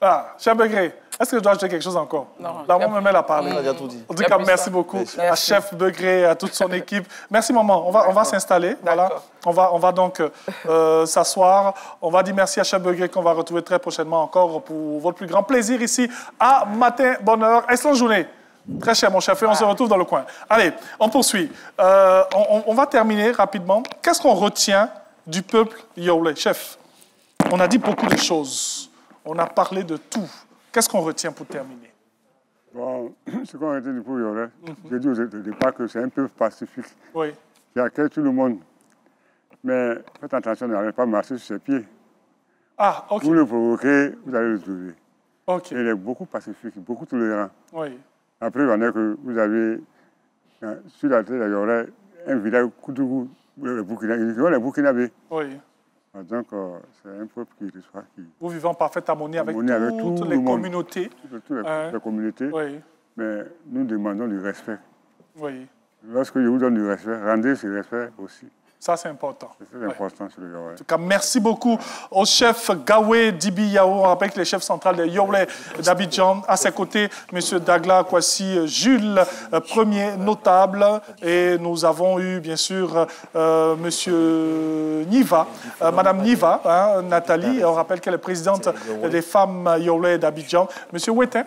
Ah, Chef Begré, est-ce que je dois ajouter quelque chose encore? Non. La maman me l'a parlé. Elle a tout dit. En tout cas, merci beaucoup à Chef Begré, à toute son équipe. Merci, maman. On va s'installer. Voilà. On va donc s'asseoir. On va dire merci à Chef Begré qu'on va retrouver très prochainement encore pour votre plus grand plaisir ici à Matin Bonheur. Excellente journée. Très cher, mon chef. Et on se retrouve dans le coin. Allez, on poursuit. On va terminer rapidement. Qu'est-ce qu'on retient du peuple Yolé? Chef, on a dit beaucoup de choses. On a parlé de tout. Qu'est-ce qu'on retient pour terminer? Bon, ce qu'on retient du peuple Yolé, j'ai dit au départ que c'est un peu pacifique. Oui. Qui accueille tout le monde. Mais faites attention de ne pas marcher sur ses pieds. Ah, OK. Vous le provoquez, vous allez le trouver. OK. Il est beaucoup pacifique, beaucoup tolérant. Oui. Après, il y en a que vous avez, sur la tête, il y aurait un village Koutougou, les Burkinabés. Oui. Donc, c'est un peuple qui reçoit. Vous vivez en parfaite harmonie avec toutes les communautés. Toutes les communautés. Oui. Mais nous demandons du respect. Oui. Lorsque je vous donne du respect, rendez ce respect aussi. Ça, c'est important. C'est très important sur le Yolé. En tout cas, merci beaucoup au chef Gawé Dibi Yao. On rappelle que le chef central de Yolé d'Abidjan. À ses côtés, M. Dagla Kwasi Jules, premier notable. Et nous avons eu, bien sûr, M. Niva, Mme Niva, hein, Nathalie. Et on rappelle qu'elle est présidente des femmes Yolé d'Abidjan. M. Ouetin,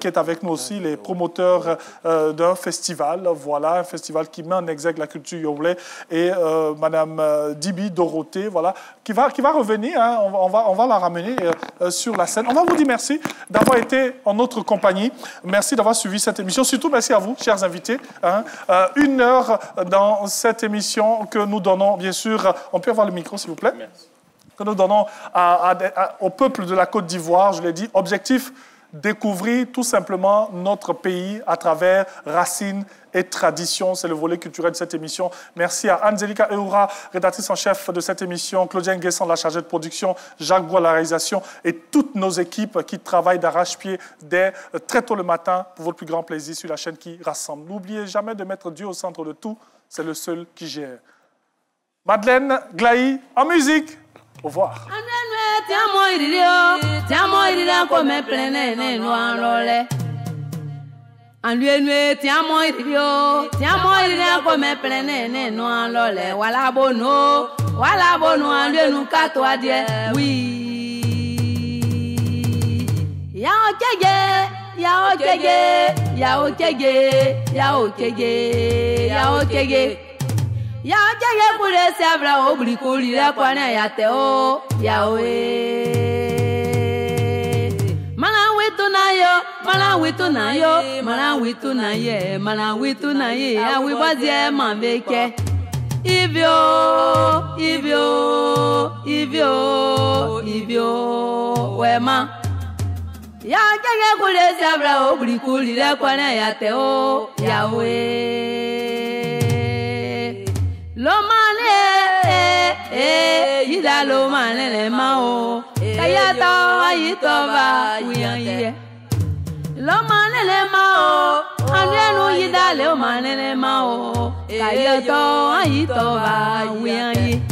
qui est avec nous aussi, les promoteurs d'un festival. Voilà, un festival qui met en exergue la culture Yolé. et Madame Dibi Dorothée, voilà, qui va revenir. Hein, on va la ramener sur la scène. On va vous dire merci d'avoir été en notre compagnie. Merci d'avoir suivi cette émission. Surtout, merci à vous, chers invités. Hein. 1 heure dans cette émission que nous donnons, bien sûr. On peut avoir le micro, s'il vous plaît. Merci. Que nous donnons au peuple de la Côte d'Ivoire. Je l'ai dit, objectif, découvrir tout simplement notre pays à travers racines et traditions. C'est le volet culturel de cette émission. Merci à Anzelika Eoura, rédactrice en chef de cette émission, Claudien Guesson, la chargée de production, Jacques Bois, la réalisation, et toutes nos équipes qui travaillent d'arrache-pied dès très tôt le matin pour votre plus grand plaisir sur la chaîne qui rassemble. N'oubliez jamais de mettre Dieu au centre de tout. C'est le seul qui gère. Madeleine Glaï en musique. Au revoir. Ya jage kule sabra obri kulira kwana yate o yawe mana witu na ye awi bazie mambeke ivyo wema ya jage kule sabra obri kulira kwana yate o yawe lo mane yida lo mane le mao kayata ayito ba wiye lo mane le mao anenu yida le mane le mao kayata ayito ba wiye